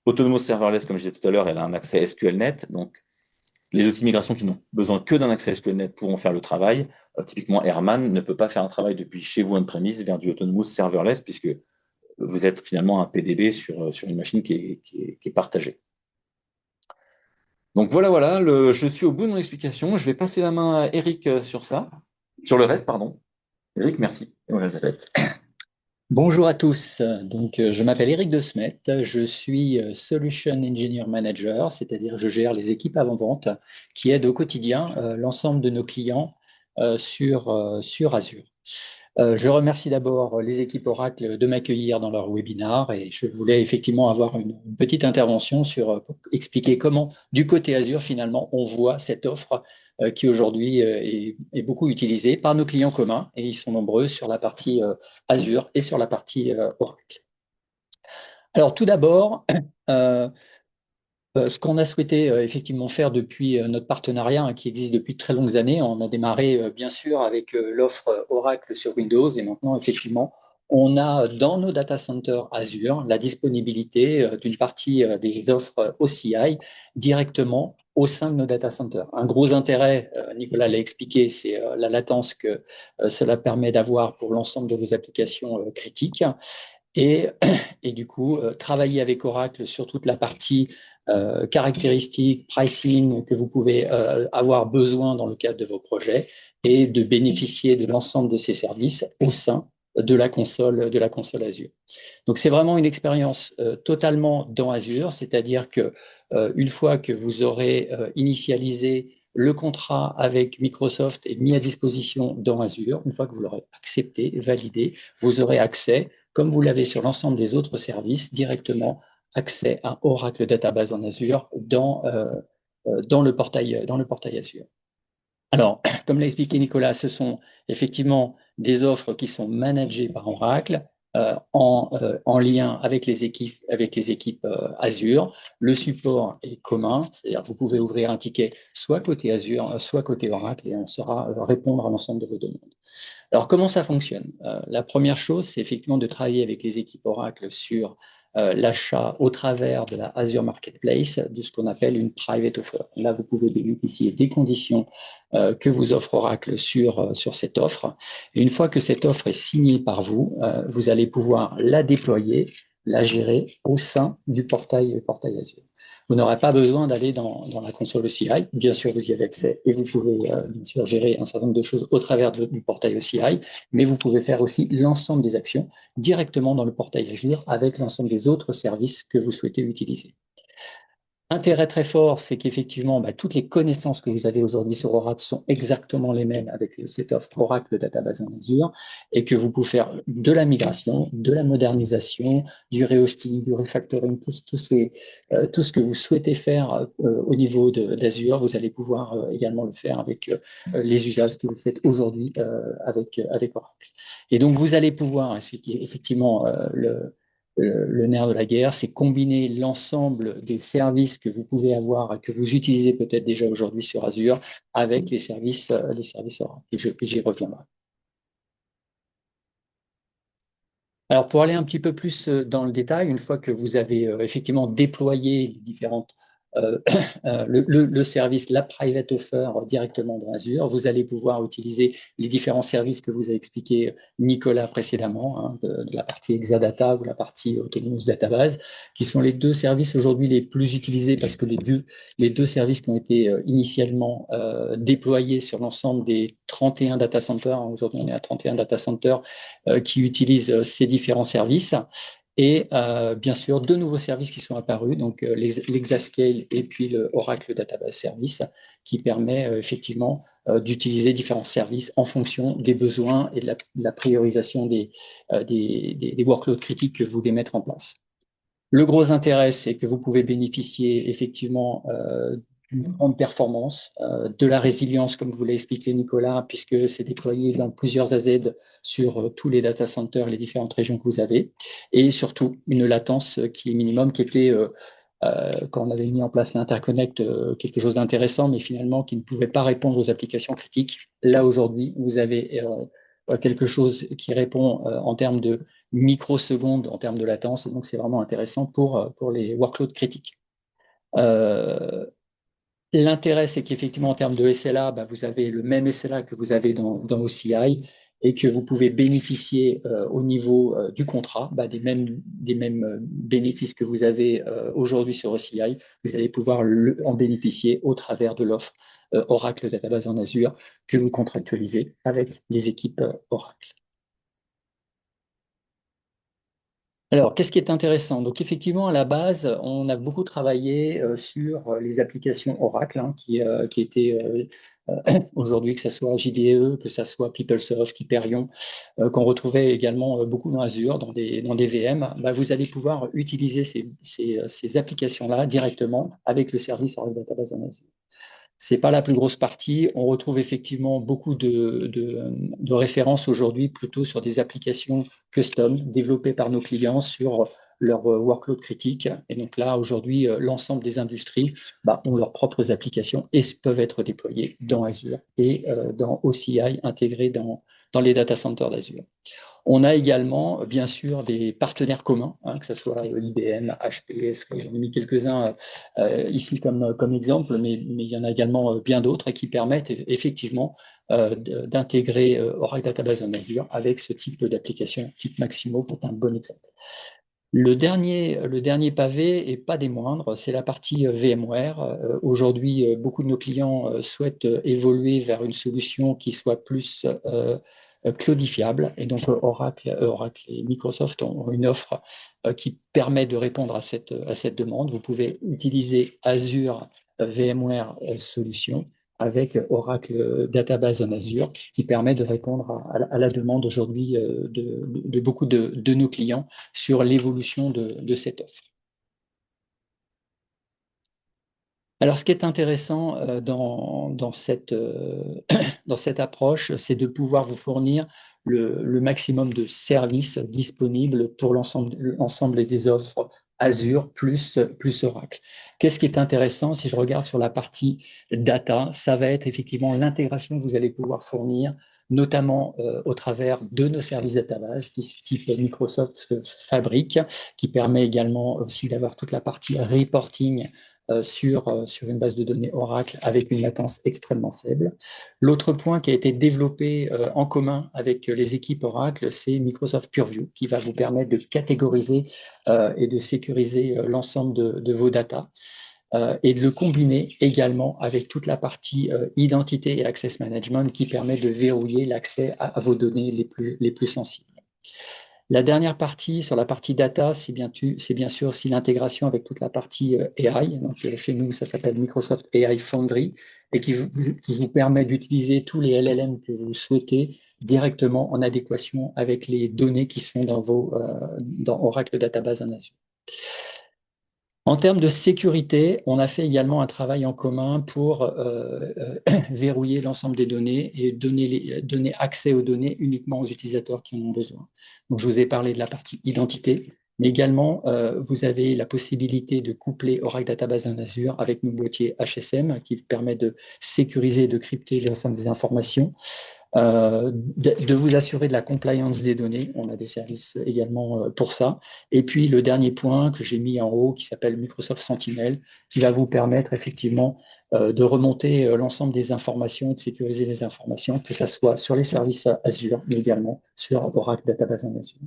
[SPEAKER 3] Autonomous Serverless, comme je disais tout à l'heure, elle a un accès SQLNet. Donc, les outils de migration qui n'ont besoin que d'un accès SQLNet pourront faire le travail. Typiquement, Airman ne peut pas faire un travail depuis chez vous on-premise vers du Autonomous Serverless, puisque vous êtes finalement un PDB sur une machine qui est partagée. Donc voilà, je suis au bout de mon explication. Je vais passer la main à Eric sur le reste, pardon. Eric, merci. Et voilà, Elisabeth.
[SPEAKER 4] Bonjour à tous. Donc, je m'appelle Eric De Smet. Je suis Solution Engineer Manager, c'est-à-dire je gère les équipes avant-vente qui aident au quotidien l'ensemble de nos clients sur Azure. Je remercie d'abord les équipes Oracle de m'accueillir dans leur webinar et je voulais effectivement avoir une petite intervention pour expliquer comment, du côté Azure, finalement, on voit cette offre qui aujourd'hui est beaucoup utilisée par nos clients communs et ils sont nombreux sur la partie Azure et sur la partie Oracle. Alors, tout d'abord, ce qu'on a souhaité effectivement faire depuis notre partenariat qui existe depuis de très longues années, on a démarré bien sûr avec l'offre Oracle sur Windows et maintenant effectivement on a dans nos data centers Azure la disponibilité d'une partie des offres OCI directement au sein de nos data centers. Un gros intérêt, Nicolas l'a expliqué, c'est la latence que cela permet d'avoir pour l'ensemble de vos applications critiques. Et du coup, travailler avec Oracle sur toute la partie caractéristiques, pricing que vous pouvez avoir besoin dans le cadre de vos projets et de bénéficier de l'ensemble de ces services au sein de la console Azure. Donc, c'est vraiment une expérience totalement dans Azure, c'est-à-dire que une fois que vous aurez initialisé le contrat avec Microsoft est mis à disposition dans Azure. Une fois que vous l'aurez accepté, validé, vous aurez accès, comme vous l'avez sur l'ensemble des autres services, directement accès à Oracle Database en Azure dans le portail Azure. Alors, comme l'a expliqué Nicolas, ce sont effectivement des offres qui sont managées par Oracle en lien avec les équipes Azure. Le support est commun, c'est-à-dire que vous pouvez ouvrir un ticket soit côté Azure, soit côté Oracle et on saura répondre à l'ensemble de vos demandes. Alors, comment ça fonctionne? La première chose, c'est effectivement de travailler avec les équipes Oracle sur l'achat au travers de la Azure Marketplace de ce qu'on appelle une private offer. Là, vous pouvez bénéficier des conditions que vous offre Oracle sur cette offre. Et une fois que cette offre est signée par vous, vous allez pouvoir la déployer, la gérer au sein du portail Azure. Vous n'aurez pas besoin d'aller dans la console OCI. Bien sûr, vous y avez accès et vous pouvez bien sûr gérer un certain nombre de choses au travers du portail OCI, mais vous pouvez faire aussi l'ensemble des actions directement dans le portail Azure avec l'ensemble des autres services que vous souhaitez utiliser. Intérêt très fort, c'est qu'effectivement, toutes les connaissances que vous avez aujourd'hui sur Oracle sont exactement les mêmes avec cette offre Oracle Database en Azure et que vous pouvez faire de la migration, de la modernisation, du rehosting, du refactoring, tout ce que vous souhaitez faire au niveau d'Azure, vous allez pouvoir également le faire avec les usages que vous faites aujourd'hui avec Oracle. Et donc, vous allez pouvoir, c'est effectivement le nerf de la guerre, c'est combiner l'ensemble des services que vous pouvez avoir, que vous utilisez peut-être déjà aujourd'hui sur Azure, avec les services Oracle. Et j'y reviendrai. Alors, pour aller un petit peu plus dans le détail, une fois que vous avez effectivement déployé les différentes le service, la private offer directement dans Azure, vous allez pouvoir utiliser les différents services que vous a expliqué Nicolas précédemment, de la partie Exadata ou la partie Autonomous Database, qui sont les deux services aujourd'hui les plus utilisés parce que les deux services qui ont été initialement déployés sur l'ensemble des 31 data centers, aujourd'hui on est à 31 data centers qui utilisent ces différents services. Et bien sûr, deux nouveaux services qui sont apparus, donc l'Exascale et puis le Oracle Database Service, qui permet effectivement d'utiliser différents services en fonction des besoins et de la priorisation des workloads critiques que vous voulez mettre en place. Le gros intérêt, c'est que vous pouvez bénéficier effectivement d'une grande performance, de la résilience, comme vous l'avez expliqué Nicolas, puisque c'est déployé dans plusieurs AZ sur tous les data centers, les différentes régions que vous avez, et surtout une latence qui est minimum, qui était, quand on avait mis en place l'interconnect, quelque chose d'intéressant, mais finalement qui ne pouvait pas répondre aux applications critiques. Là, aujourd'hui, vous avez quelque chose qui répond en termes de microsecondes, en termes de latence. Et donc, c'est vraiment intéressant pour les workloads critiques. L'intérêt, c'est qu'effectivement, en termes de SLA, vous avez le même SLA que vous avez dans OCI et que vous pouvez bénéficier au niveau du contrat des mêmes bénéfices que vous avez aujourd'hui sur OCI. Vous allez pouvoir en bénéficier au travers de l'offre Oracle Database en Azure que vous contractualisez avec les équipes Oracle. Alors, qu'est-ce qui est intéressant? Donc, effectivement, à la base, on a beaucoup travaillé sur les applications Oracle, qui étaient aujourd'hui, que ce soit JDE, que ce soit PeopleSoft, Hyperion, qu'on retrouvait également beaucoup dans Azure, dans des VM. Vous allez pouvoir utiliser ces applications-là directement avec le service Oracle Database en Azure. C'est pas la plus grosse partie. On retrouve effectivement beaucoup de références aujourd'hui plutôt sur des applications custom développées par nos clients sur leur workload critique. Et donc là, aujourd'hui, l'ensemble des industries ont leurs propres applications et peuvent être déployées dans Azure et dans OCI intégrées dans les data centers d'Azure. On a également, bien sûr, des partenaires communs, que ce soit IBM, HP, j'en ai mis quelques-uns ici comme exemple, mais il y en a également bien d'autres qui permettent effectivement d'intégrer Oracle Database en Azure avec ce type d'application, type Maximo, qui est un bon exemple. Le dernier pavé, et pas des moindres, c'est la partie VMware. Aujourd'hui, beaucoup de nos clients souhaitent évoluer vers une solution qui soit plus cloudifiable. Et donc, Oracle et Microsoft ont une offre qui permet de répondre à cette demande. Vous pouvez utiliser Azure VMware Solution avec Oracle Database en Azure, qui permet de répondre à la demande aujourd'hui de beaucoup de nos clients sur l'évolution de cette offre. Alors, ce qui est intéressant dans cette approche, c'est de pouvoir vous fournir le maximum de services disponibles pour l'ensemble des offres Azure plus Oracle. Qu'est-ce qui est intéressant, si je regarde sur la partie data, ça va être effectivement l'intégration que vous allez pouvoir fournir, notamment au travers de nos services database, type Microsoft Fabric, qui permet également aussi d'avoir toute la partie reporting sur une base de données Oracle avec une latence extrêmement faible. L'autre point qui a été développé en commun avec les équipes Oracle, c'est Microsoft Purview, qui va vous permettre de catégoriser et de sécuriser l'ensemble de vos datas et de le combiner également avec toute la partie identité et access management qui permet de verrouiller l'accès à vos données les plus sensibles. La dernière partie, sur la partie data, c'est bien sûr aussi l'intégration avec toute la partie AI. Donc, chez nous, ça s'appelle Microsoft AI Foundry et qui vous permet d'utiliser tous les LLM que vous souhaitez directement en adéquation avec les données qui sont dans Oracle Database en Azure. En termes de sécurité, on a fait également un travail en commun pour verrouiller l'ensemble des données et donner accès aux données uniquement aux utilisateurs qui en ont besoin. Donc, je vous ai parlé de la partie identité, mais également, vous avez la possibilité de coupler Oracle Database en Azure avec nos boîtiers HSM qui permet de sécuriser et de crypter l'ensemble des informations. De vous assurer de la compliance des données. On a des services également pour ça. Et puis, le dernier point que j'ai mis en haut, qui s'appelle Microsoft Sentinel, qui va vous permettre effectivement de remonter l'ensemble des informations et de sécuriser les informations, que ce soit sur les services Azure, mais également sur Oracle Database en Azure.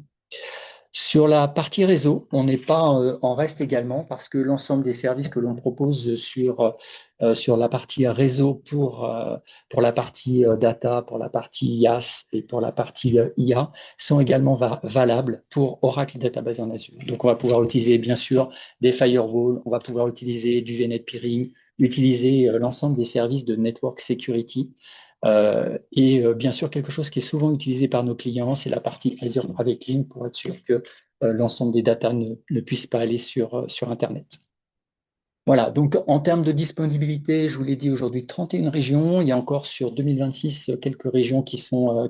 [SPEAKER 4] Sur la partie réseau, on n'est pas en reste également parce que l'ensemble des services que l'on propose sur la partie réseau pour la partie data, pour la partie IaaS et pour la partie IA sont également valables pour Oracle Database en Azure. Donc, on va pouvoir utiliser bien sûr des firewalls, on va pouvoir utiliser du VNet Peering, utiliser l'ensemble des services de network security. Et bien sûr, quelque chose qui est souvent utilisé par nos clients, c'est la partie Azure Private Cloud pour être sûr que l'ensemble des datas ne puissent pas aller sur Internet. Voilà, donc en termes de disponibilité, je vous l'ai dit aujourd'hui, 31 régions. Il y a encore sur 2026 quelques régions qui sont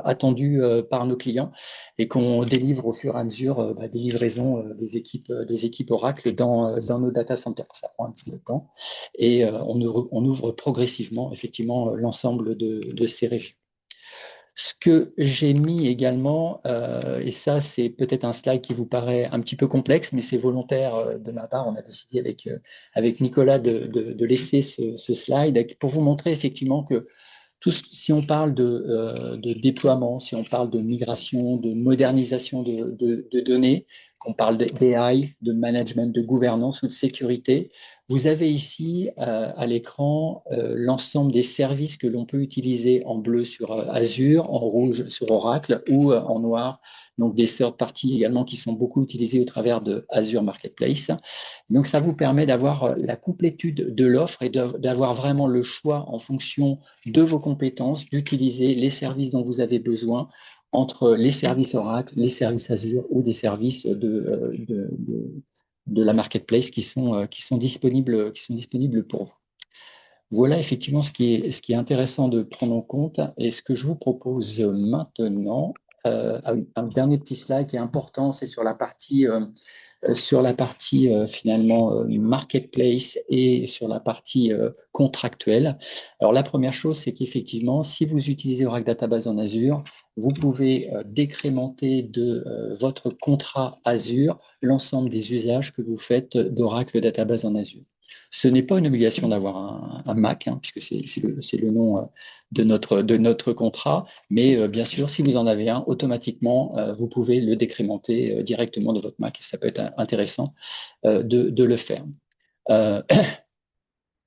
[SPEAKER 4] attendues par nos clients et qu'on délivre au fur et à mesure des livraisons des équipes Oracle dans nos data centers. Ça prend un petit peu de temps et on ouvre progressivement effectivement l'ensemble de ces régions. Ce que j'ai mis également, et ça c'est peut-être un slide qui vous paraît un petit peu complexe, mais c'est volontaire de ma part, on a décidé avec Nicolas de laisser ce slide pour vous montrer effectivement que si on parle de déploiement, si on parle de migration, de modernisation de données, qu'on parle d'AI, de management, de gouvernance ou de sécurité, vous avez ici à l'écran l'ensemble des services que l'on peut utiliser en bleu sur Azure, en rouge sur Oracle ou en noir, donc des third parties également qui sont beaucoup utilisés au travers de Azure Marketplace. Donc ça vous permet d'avoir la complétude de l'offre et d'avoir vraiment le choix en fonction de vos compétences, d'utiliser les services dont vous avez besoin entre les services Oracle, les services Azure ou des services de la marketplace qui sont disponibles pour vous. Voilà effectivement ce qui est intéressant de prendre en compte. Et ce que je vous propose maintenant, un dernier petit slide qui est important, c'est sur la partie finalement marketplace et sur la partie contractuelle. Alors la première chose, c'est qu'effectivement, si vous utilisez Oracle Database en Azure, vous pouvez décrémenter de votre contrat Azure l'ensemble des usages que vous faites d'Oracle Database en Azure. Ce n'est pas une obligation d'avoir un Mac, puisque c'est le nom de notre contrat, mais bien sûr, si vous en avez un, automatiquement, vous pouvez le décrémenter directement de votre Mac, et ça peut être intéressant de le faire.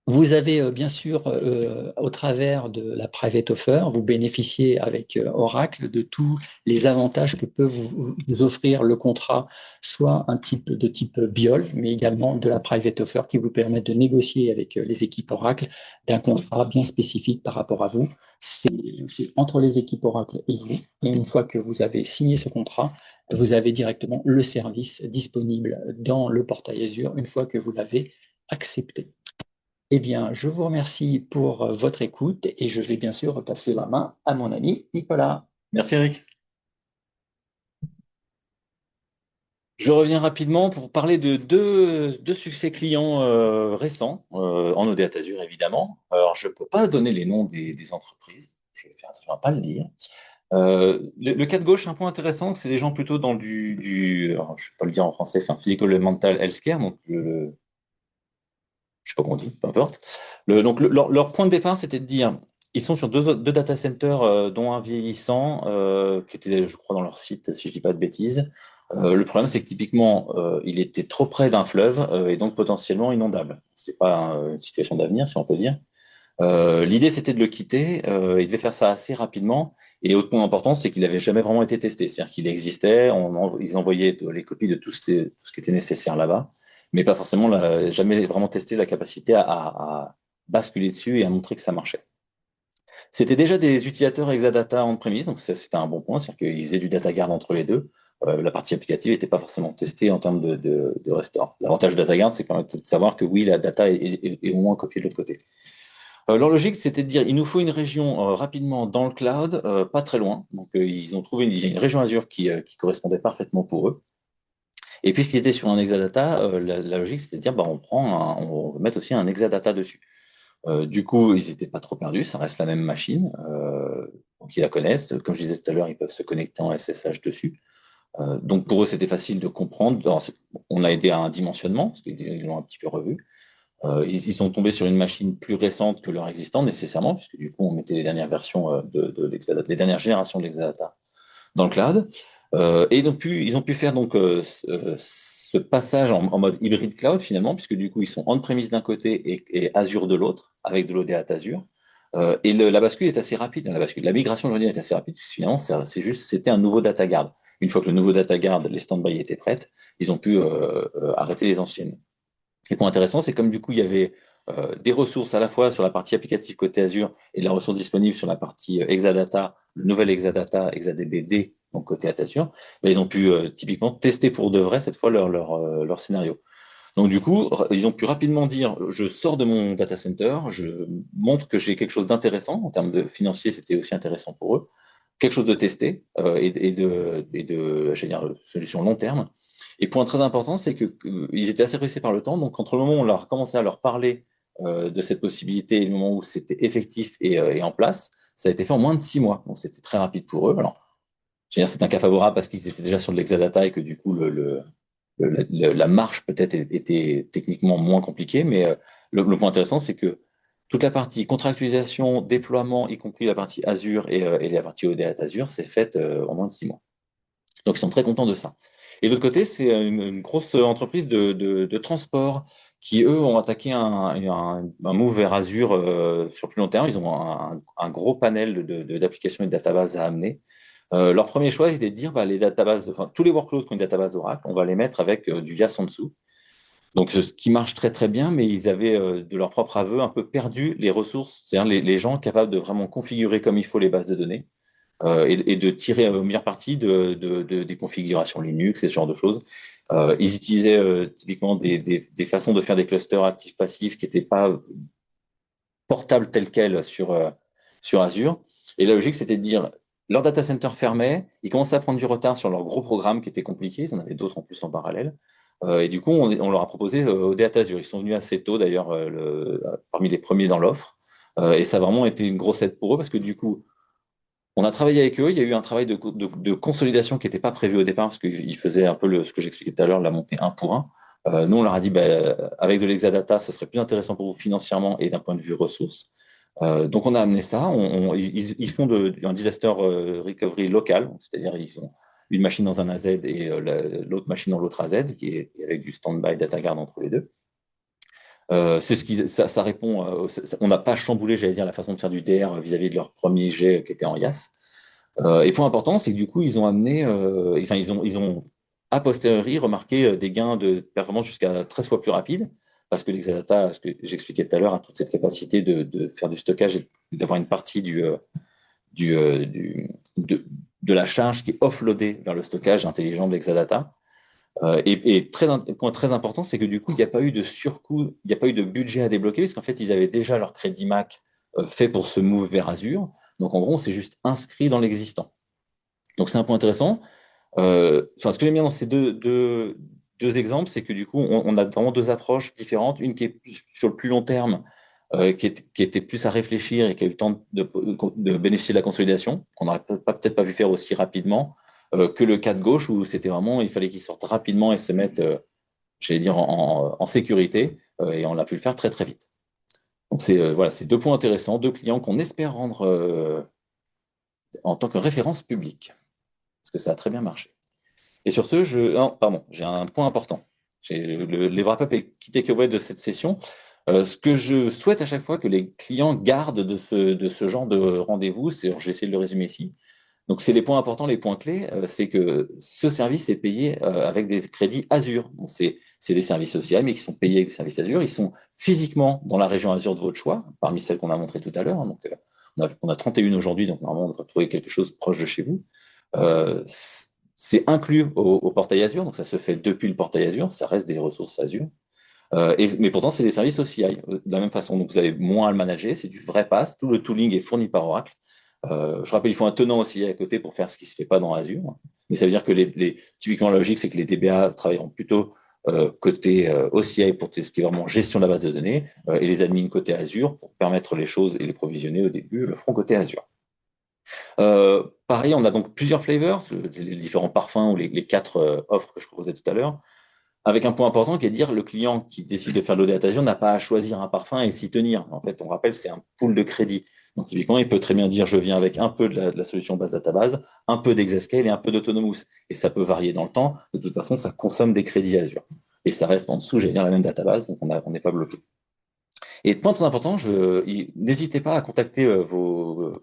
[SPEAKER 4] Vous avez bien sûr, au travers de la private offer, vous bénéficiez avec Oracle de tous les avantages que peut vous offrir le contrat, soit de type BIOL, mais également de la private offer qui vous permet de négocier avec les équipes Oracle d'un contrat bien spécifique par rapport à vous. C'est entre les équipes Oracle et vous. Et une fois que vous avez signé ce contrat, vous avez directement le service disponible dans le portail Azure une fois que vous l'avez accepté. Eh bien, je vous remercie pour votre écoute et je vais bien sûr repasser la main à mon ami Nicolas.
[SPEAKER 3] Merci Eric. Je reviens rapidement pour parler de deux succès clients récents en OData Azure évidemment. Alors, je ne peux pas donner les noms des entreprises, je vais faire attention à ne pas le dire. Le cas de gauche, un point intéressant, c'est des gens plutôt dans alors, je ne vais pas le dire en français, physical and mental healthcare, donc je sais pas comment on dit, peu importe. Donc leur point de départ, c'était de dire, ils sont sur deux data centers, dont un vieillissant, qui était, je crois, dans leur site, si je dis pas de bêtises. Le problème, c'est que typiquement, il était trop près d'un fleuve et donc potentiellement inondable. C'est pas une situation d'avenir, si on peut dire. L'idée, c'était de le quitter. Il devait faire ça assez rapidement. Et autre point important, c'est qu'il n'avait jamais vraiment été testé. C'est-à-dire qu'il existait, ils envoyaient les copies de tout ce qui était nécessaire là-bas, mais pas forcément jamais vraiment testé la capacité à basculer dessus et à montrer que ça marchait. C'était déjà des utilisateurs Exadata on-premise, donc ça c'était un bon point, c'est-à-dire qu'ils faisaient du DataGuard entre les deux. La partie applicative n'était pas forcément testée en termes de restore. L'avantage de DataGuard, c'est quand même de savoir que oui, la data est au moins copiée de l'autre côté. Leur logique, c'était de dire, il nous faut une région rapidement dans le cloud, pas très loin. Donc, ils ont trouvé une région Azure qui correspondait parfaitement pour eux. Et puisqu'ils étaient sur un Exadata, la logique, c'était de dire, on va mettre aussi un Exadata dessus. Du coup, ils n'étaient pas trop perdus, ça reste la même machine. Donc, ils la connaissent. Comme je disais tout à l'heure, ils peuvent se connecter en SSH dessus. Donc, pour eux, c'était facile de comprendre. Alors, on a aidé à un dimensionnement, parce qu'ils l'ont un petit peu revu. Ils sont tombés sur une machine plus récente que leur existant, nécessairement, puisque du coup, on mettait les dernières versions de l'Exadata, les dernières générations de l'Exadata dans le cloud. Et ils ont pu faire donc ce passage en mode hybride cloud finalement, puisque du coup ils sont on-premise d'un côté et Azure de l'autre, avec de l'OData Azure. Et la bascule est assez rapide. La migration aujourd'hui est assez rapide, puisque finalement c'était un nouveau DataGuard. Une fois que le nouveau DataGuard, les stand-by étaient prêtes, ils ont pu arrêter les anciennes. Et point intéressant, c'est comme du coup il y avait des ressources à la fois sur la partie applicative côté Azure et de la ressource disponible sur la partie Exadata, le nouvel Exadata, ExaDBD, donc côté Azure, ils ont pu typiquement tester pour de vrai cette fois leur scénario. Donc du coup, ils ont pu rapidement dire, je sors de mon data center, je montre que j'ai quelque chose d'intéressant, en termes de financier, c'était aussi intéressant pour eux, quelque chose de testé et de je veux dire, solution long terme. Et point très important, c'est qu'ils étaient assez pressés par le temps, donc entre le moment où on leur a commencé à leur parler de cette possibilité et le moment où c'était effectif et en place, ça a été fait en moins de 6 mois. Donc c'était très rapide pour eux. Alors, je veux dire, c'est un cas favorable parce qu'ils étaient déjà sur de l'Exadata et que du coup, la marche peut-être était techniquement moins compliquée, mais le point intéressant, c'est que toute la partie contractualisation, déploiement, y compris la partie Azure et la partie OData Azure, c'est faite en moins de 6 mois. Donc, ils sont très contents de ça. Et de l'autre côté, c'est une grosse entreprise de transport qui, eux, ont attaqué un move vers Azure sur plus long terme. Ils ont un gros panel d'applications et de databases à amener. Leur premier choix était de dire, bah, les databases, enfin, tous les workloads qui ont une database Oracle, on va les mettre avec du IaaS en dessous. Donc, ce qui marche très très bien, mais ils avaient, de leur propre aveu, un peu perdu les ressources, c'est-à-dire les gens capables de vraiment configurer comme il faut les bases de données et de tirer meilleure partie des configurations Linux et ce genre de choses. Ils utilisaient typiquement des façons de faire des clusters actifs-passifs qui n'étaient pas portables tels quels sur Azure. Et la logique, c'était de dire, leur data center fermait, ils commençaient à prendre du retard sur leurs gros programmes qui étaient compliqués, ils en avaient d'autres en plus en parallèle. Et du coup, on leur a proposé OData Azure. Ils sont venus assez tôt, d'ailleurs, parmi les premiers dans l'offre. Et ça a vraiment été une grosse aide pour eux parce que du coup, on a travaillé avec eux. Il y a eu un travail de consolidation qui n'était pas prévu au départ parce qu'ils faisaient un peu ce que j'expliquais tout à l'heure, la montée un pour un. Nous, on leur a dit, bah, avec de l'Exadata, ce serait plus intéressant pour vous financièrement et d'un point de vue ressources. Donc, on a amené ça. Ils font un disaster recovery local, c'est-à-dire ils ont une machine dans un AZ et l'autre machine dans l'autre AZ, avec du standby data guard entre les deux. C'est ça répond. On n'a pas chamboulé, j'allais dire, la façon de faire du DR vis-à-vis de leur premier jet qui était en IaaS. Et point important, c'est que du coup, ils ont amené, enfin, ils ont a posteriori remarqué des gains de performance jusqu'à 13 fois plus rapides, parce que l'Exadata, ce que j'expliquais tout à l'heure, a toute cette capacité de faire du stockage et d'avoir une partie du, euh, du- de, de la charge qui est offloadée vers le stockage intelligent de l'Exadata. Point très important, c'est que du coup, il n'y a pas eu de surcoût, il n'y a pas eu de budget à débloquer, parce qu'en fait, ils avaient déjà leur crédit Mac fait pour ce move vers Azure. Donc, en gros, on s'est juste inscrit dans l'existant. Donc, c'est un point intéressant. Ce que j'aime bien dans ces deux exemples, c'est que du coup, on a vraiment deux approches différentes. Une qui est plus sur le plus long terme, qui était plus à réfléchir et qui a eu le temps de bénéficier de la consolidation, qu'on n'aurait peut-être pas pu faire aussi rapidement, que le cas de gauche où c'était vraiment, il fallait qu'ils sortent rapidement et se mettent, j'allais dire, en sécurité, et on a pu le faire très très vite. Donc voilà, c'est deux points intéressants, deux clients qu'on espère rendre en tant que référence publique, parce que ça a très bien marché. Et sur ce, non, pardon, j'ai un point important. J'ai les wrap-up et key takeaway de cette session. Ce que je souhaite à chaque fois que les clients gardent de ce genre de rendez-vous, j'ai essayé de le résumer ici. Donc, c'est les points importants, les points clés, c'est que ce service est payé avec des crédits Azure. Bon, c'est des services sociaux, mais qui sont payés avec des services Azure. Ils sont physiquement dans la région Azure de votre choix, parmi celles qu'on a montrées tout à l'heure. Donc, on a 31 aujourd'hui, donc normalement, on devrait trouver quelque chose proche de chez vous. Euh, c'est inclus au portail Azure, donc ça se fait depuis le portail Azure, ça reste des ressources Azure. Mais pourtant, c'est des services OCI, de la même façon. Donc, vous avez moins à le manager, c'est du vrai pass. Tout le tooling est fourni par Oracle. Je rappelle, il faut un tenant aussi à côté pour faire ce qui ne se fait pas dans Azure. Mais ça veut dire que typiquement, la logique, c'est que les DBA travailleront plutôt côté OCI pour ce qui est vraiment gestion de la base de données, et les admins côté Azure pour permettre les choses et les provisionner au début, le front côté Azure. Pareil, on a donc plusieurs flavors, les différents parfums ou les quatre offres que je proposais tout à l'heure, avec un point important qui est de dire le client qui décide de faire de l'OData Azure n'a pas à choisir un parfum et s'y tenir. En fait, on rappelle, c'est un pool de crédit. Donc, typiquement, il peut très bien dire je viens avec un peu de la solution base database, un peu d'Exascale et un peu d'Autonomous. Et ça peut varier dans le temps. De toute façon, ça consomme des crédits Azure. Et ça reste en dessous, j'allais dire, la même database, donc on n'est pas bloqué. Et point très important, n'hésitez pas à contacter vos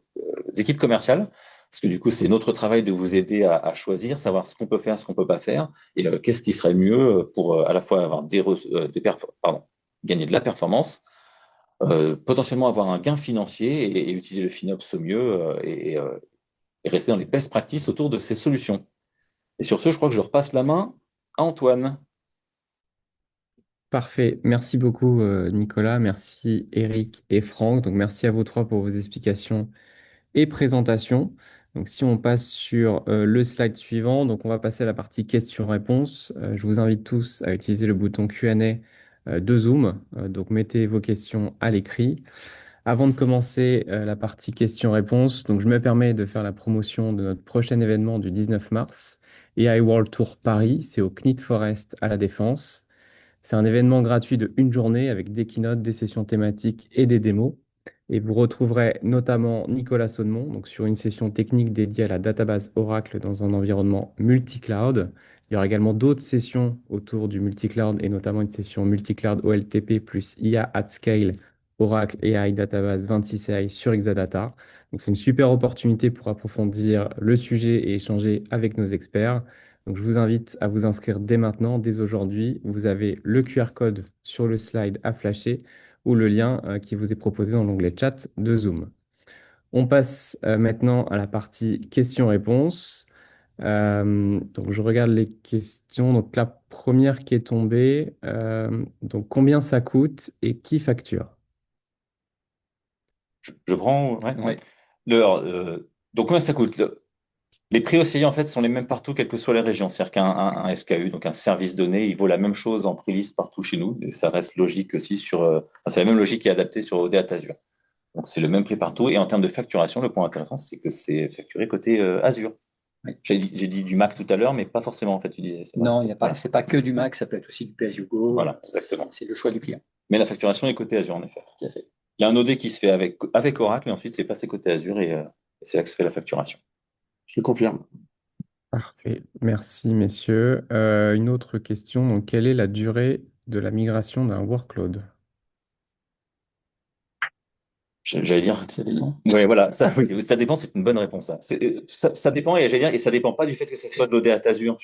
[SPEAKER 3] équipes commerciales, parce que du coup, c'est notre travail de vous aider à choisir, savoir ce qu'on peut faire, ce qu'on peut pas faire, et qu'est-ce qui serait mieux pour à la fois avoir gagner de la performance, potentiellement avoir un gain financier et utiliser le FinOps au mieux et rester dans les best practices autour de ces solutions. Et sur ce, je crois que je repasse la main à Antoine.
[SPEAKER 5] Parfait. Merci beaucoup, Nicolas. Merci, Eric et Franck. Donc, merci à vous trois pour vos explications et présentations. Donc, si on passe sur le slide suivant, donc on va passer à la partie questions-réponses. Je vous invite tous à utiliser le bouton Q&A de Zoom. Donc, mettez vos questions à l'écrit. Avant de commencer la partie questions-réponses, donc je me permets de faire la promotion de notre prochain événement du 19 mars, AI World Tour Paris. C'est au CNIT Forest à La Défense. C'est un événement gratuit de une journée avec des keynotes, des sessions thématiques et des démos. Et vous retrouverez notamment Nicolas Saunemont, donc sur une session technique dédiée à la database Oracle dans un environnement multi-cloud. Il y aura également d'autres sessions autour du multi-cloud et notamment une session multi-cloud OLTP plus IA at scale Oracle AI Database 26 AI sur Exadata. Donc c'est une super opportunité pour approfondir le sujet et échanger avec nos experts. Donc, je vous invite à vous inscrire dès maintenant, dès aujourd'hui. Vous avez le QR code sur le slide à flasher ou le lien qui vous est proposé dans l'onglet chat de Zoom. On passe maintenant à la partie questions-réponses. Donc, je regarde les questions. Donc, la première qui est tombée, donc combien ça coûte et qui facture?
[SPEAKER 3] Je prends. Ouais.
[SPEAKER 4] Ouais.
[SPEAKER 3] Donc, combien ça coûte? Les prix OCI, en fait, sont les mêmes partout, quelles que soient les régions. C'est-à-dire qu'un SKU, donc un service donné, il vaut la même chose en prix list partout chez nous. Et ça reste logique aussi c'est la même logique qui est adaptée sur OData Azure. Donc, c'est le même prix partout. Et en termes de facturation, le point intéressant, c'est que c'est facturé côté Azure.
[SPEAKER 4] Oui.
[SPEAKER 3] J'ai dit du Mac tout à l'heure, mais pas forcément, en fait, tu disais.
[SPEAKER 4] Non, c'est pas que du Mac, ça peut être aussi du pay-as-you-go.
[SPEAKER 3] Voilà, exactement.
[SPEAKER 4] C'est le choix du client.
[SPEAKER 3] Mais la facturation est côté Azure, en effet.
[SPEAKER 4] Tout à fait.
[SPEAKER 3] Il y a un OD qui se fait avec Oracle, et ensuite, c'est passé côté Azure, et c'est là que se fait la facturation.
[SPEAKER 2] Je confirme.
[SPEAKER 5] Parfait. Merci, messieurs. Une autre question. Donc, quelle est la durée de la migration d'un workload?
[SPEAKER 3] J'allais dire.
[SPEAKER 4] Ça dépend.
[SPEAKER 3] Oui, voilà, oui, ça dépend, c'est une bonne réponse. Ça dépend, et j'allais dire, et ça dépend pas du fait que ce soit de l'OData Azure.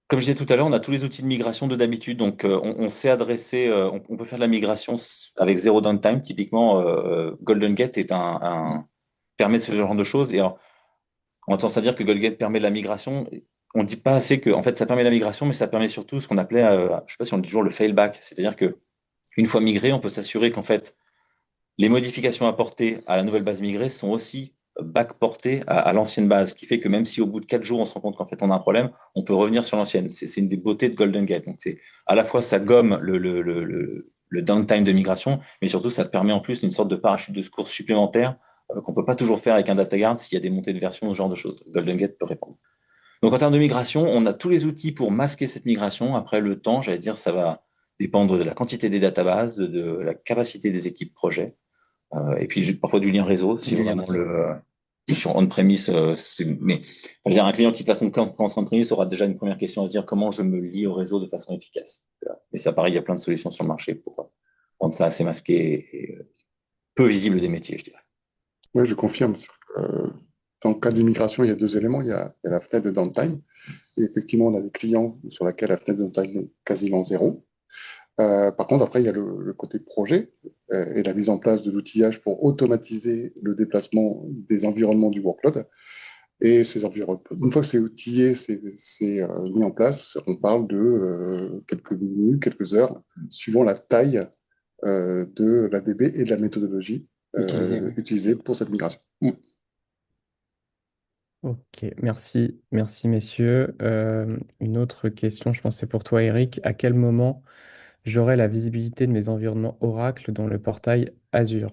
[SPEAKER 3] Comme je disais tout à l'heure, on a tous les outils de migration de d'habitude, donc on sait adresser, on peut faire de la migration avec zéro downtime. Typiquement, Golden Gate permet ce genre de choses. Et alors, on a tendance à dire que Golden Gate permet de la migration. On ne dit pas assez que, en fait, ça permet la migration, mais ça permet surtout ce qu'on appelait, je ne sais pas si on dit toujours le failback, c'est-à-dire que une fois migré, on peut s'assurer qu'en fait, les modifications apportées à la nouvelle base migrée sont aussi backportées à l'ancienne base, ce qui fait que même si au bout de 4 jours, on se rend compte qu'en fait, on a un problème, on peut revenir sur l'ancienne. C'est une des beautés de Golden Gate. Donc, c'est à la fois, ça gomme le downtime de migration, mais surtout, ça permet en plus une sorte de parachute de secours supplémentaire qu'on ne peut pas toujours faire avec un data guard s'il y a des montées de version, ce genre de choses. Golden Gate peut répondre. Donc, en termes de migration, on a tous les outils pour masquer cette migration. Après, le temps, j'allais dire, ça va dépendre de la quantité des databases, de la capacité des équipes projet. Et puis parfois du lien réseau, si vraiment sur on-premise, mais je veux dire, un client qui fasse son camp on-premise aura déjà une première question à se dire comment je me lie au réseau de façon efficace. Mais ça, pareil, il y a plein de solutions sur le marché pour rendre ça assez masqué et peu visible des métiers, je dirais.
[SPEAKER 2] Oui, je confirme. Dans le cas de migration, il y a deux éléments. Il y a la fenêtre de downtime. Et effectivement, on a des clients sur lesquels la fenêtre de downtime est quasiment zéro. Par contre, après, il y a le côté projet et la mise en place de l'outillage pour automatiser le déplacement des environnements du workload. Et ces environnements, une fois que c'est outillé, c'est mis en place, on parle de quelques minutes, quelques heures, suivant la taille de la DB et de la méthodologie utilisée pour cette migration.
[SPEAKER 5] Ok, merci, merci messieurs. Une autre question, je pense que c'est pour toi Eric. À quel moment j'aurai la visibilité de mes environnements Oracle dans le portail Azure?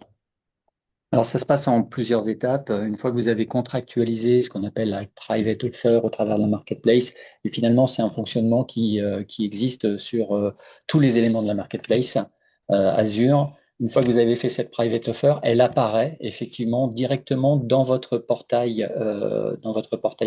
[SPEAKER 4] Alors, ça se passe en plusieurs étapes. Une fois que vous avez contractualisé ce qu'on appelle la private offer au travers de la marketplace, et finalement, c'est un fonctionnement qui existe sur tous les éléments de la marketplace Azure. Une fois que vous avez fait cette private offer, elle apparaît effectivement directement dans votre portail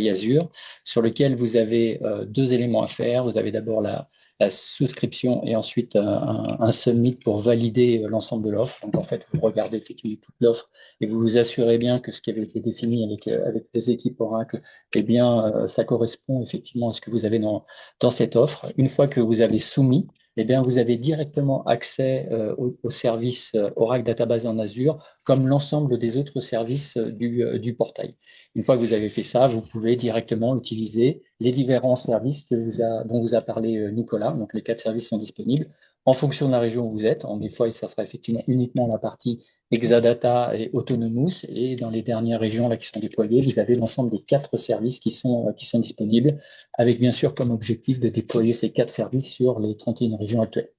[SPEAKER 4] Azure, sur lequel vous avez deux éléments à faire. Vous avez d'abord la souscription et ensuite un submit pour valider l'ensemble de l'offre. Donc en fait, vous regardez effectivement toute l'offre et vous vous assurez bien que ce qui avait été défini avec les équipes Oracle, eh bien, ça correspond effectivement à ce que vous avez dans cette offre. Une fois que vous avez soumis, eh bien, vous avez directement accès au service Oracle Database en Azure, comme l'ensemble des autres services du portail. Une fois que vous avez fait ça, vous pouvez directement utiliser les différents services dont vous a parlé Nicolas. Donc, les 4 services sont disponibles. en fonction de la région où vous êtes. Des fois, ça sera effectivement uniquement la partie Exadata et Autonomous. Et dans les dernières régions là, qui sont déployées, vous avez l'ensemble des 4 services qui sont disponibles, avec bien sûr comme objectif de déployer ces 4 services sur les 31 régions actuelles.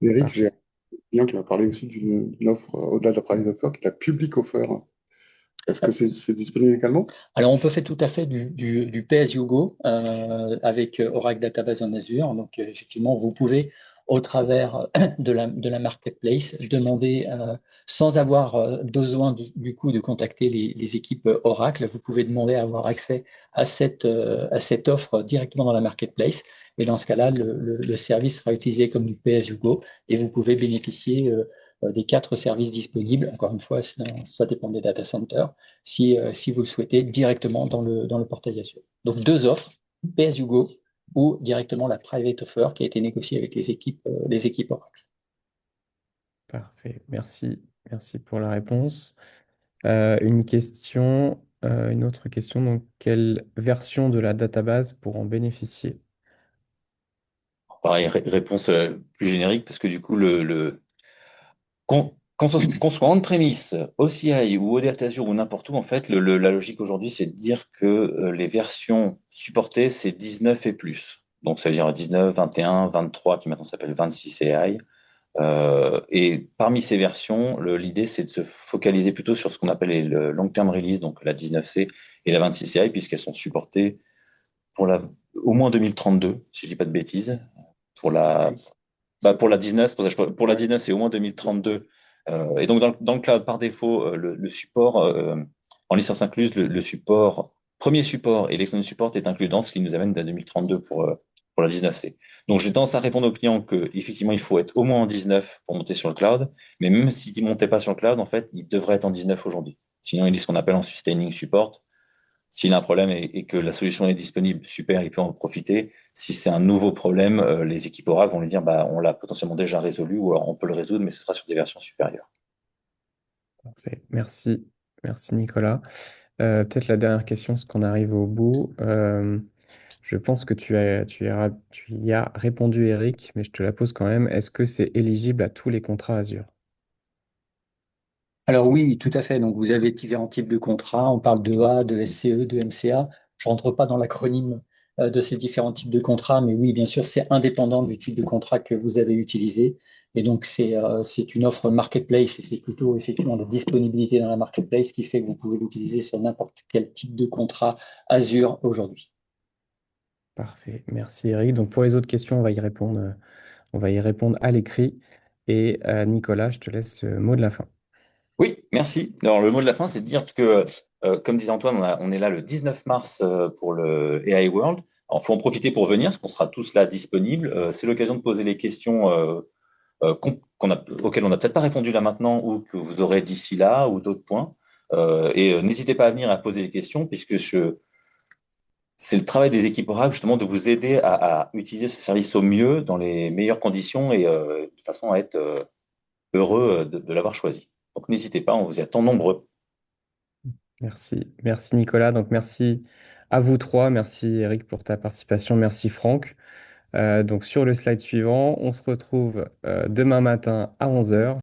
[SPEAKER 2] Eric, j'ai
[SPEAKER 5] Parfait.
[SPEAKER 2] un client qui m'a parlé aussi d'une offre au-delà de la private offer, qui est la public offer. Est-ce que c'est disponible également?
[SPEAKER 4] Alors, on peut faire tout à fait du pay-as-you-go avec Oracle Database en Azure. Donc, effectivement, vous pouvez, au travers de la marketplace, demander, sans avoir besoin du coup de contacter les équipes Oracle, vous pouvez demander à avoir accès à cette offre directement dans la marketplace. Et dans ce cas-là, le service sera utilisé comme du pay-as-you-go et vous pouvez bénéficier des 4 services disponibles. Encore une fois, ça dépend des data centers si vous le souhaitez, directement dans le portail Azure. Donc 2 offres, Pay as you go ou directement la private offer qui a été négociée avec les équipes Oracle.
[SPEAKER 5] Parfait. Merci. Merci pour la réponse. Une autre question. Donc, quelle version de la database pour en bénéficier?
[SPEAKER 3] Pareil, réponse plus générique, parce que du coup, qu'on soit on-premise, OCI ou OData Azure ou n'importe où, en fait, la logique aujourd'hui, c'est de dire que les versions supportées, c'est 19 et plus. Donc, ça veut dire 19, 21, 23, qui maintenant s'appelle 26 AI. Et parmi ces versions, l'idée, c'est de se focaliser plutôt sur ce qu'on appelle le long-term release, donc la 19C et la 26 AI, puisqu'elles sont supportées pour au moins 2032, si je dis pas de bêtises. Pour pour la 19, pour la 19, c'est au moins 2032. Et donc, dans le cloud, par défaut, le support, en licence incluse, le support, premier support et l'extended support est inclus dans ce qui nous amène à 2032 pour la 19C. Donc, j'ai tendance à répondre aux clients que, effectivement, il faut être au moins en 19 pour monter sur le cloud. Mais même s'ils ne montaient pas sur le cloud, en fait, ils devraient être en 19 aujourd'hui. Sinon, il y a ce qu'on appelle en sustaining support. S'il a un problème et que la solution est disponible, super, il peut en profiter. Si c'est un nouveau problème, les équipes Oracle vont lui dire, bah, on l'a potentiellement déjà résolu ou alors on peut le résoudre, mais ce sera sur des versions supérieures.
[SPEAKER 5] Parfait. Merci. Merci, Nicolas. Peut-être la dernière question, parce qu'on arrive au bout. Je pense que tu y as répondu, Eric, mais je te la pose quand même. Est-ce que c'est éligible à tous les contrats Azure?
[SPEAKER 4] Alors oui, tout à fait. Donc vous avez différents types de contrats. On parle de A, de SCE, de MCA. Je rentre pas dans l'acronyme de ces différents types de contrats, mais oui, bien sûr, c'est indépendant du type de contrat que vous avez utilisé. Et donc c'est une offre marketplace et c'est plutôt effectivement la disponibilité dans la marketplace qui fait que vous pouvez l'utiliser sur n'importe quel type de contrat Azure aujourd'hui.
[SPEAKER 5] Parfait. Merci, Eric. Donc, pour les autres questions, on va y répondre à l'écrit. Et Nicolas, je te laisse le mot de la fin.
[SPEAKER 3] Oui, merci. Alors, le mot de la fin, c'est de dire que, comme disait Antoine, on est là le 19 mars pour le AI World. Alors, faut en profiter pour venir, parce qu'on sera tous là disponibles. C'est l'occasion de poser les questions auxquelles on n'a peut-être pas répondu là maintenant ou que vous aurez d'ici là ou d'autres points. N'hésitez pas à venir à poser les questions, puisque c'est le travail des équipes Oracle justement de vous aider à utiliser ce service au mieux, dans les meilleures conditions et de façon à être heureux de l'avoir choisi. Donc n'hésitez pas, on vous y attend nombreux.
[SPEAKER 5] Merci. Merci, Nicolas. Donc, merci à vous trois. Merci, Eric, pour ta participation. Merci, Franck. Donc, sur le slide suivant, on se retrouve demain matin à 11 heures.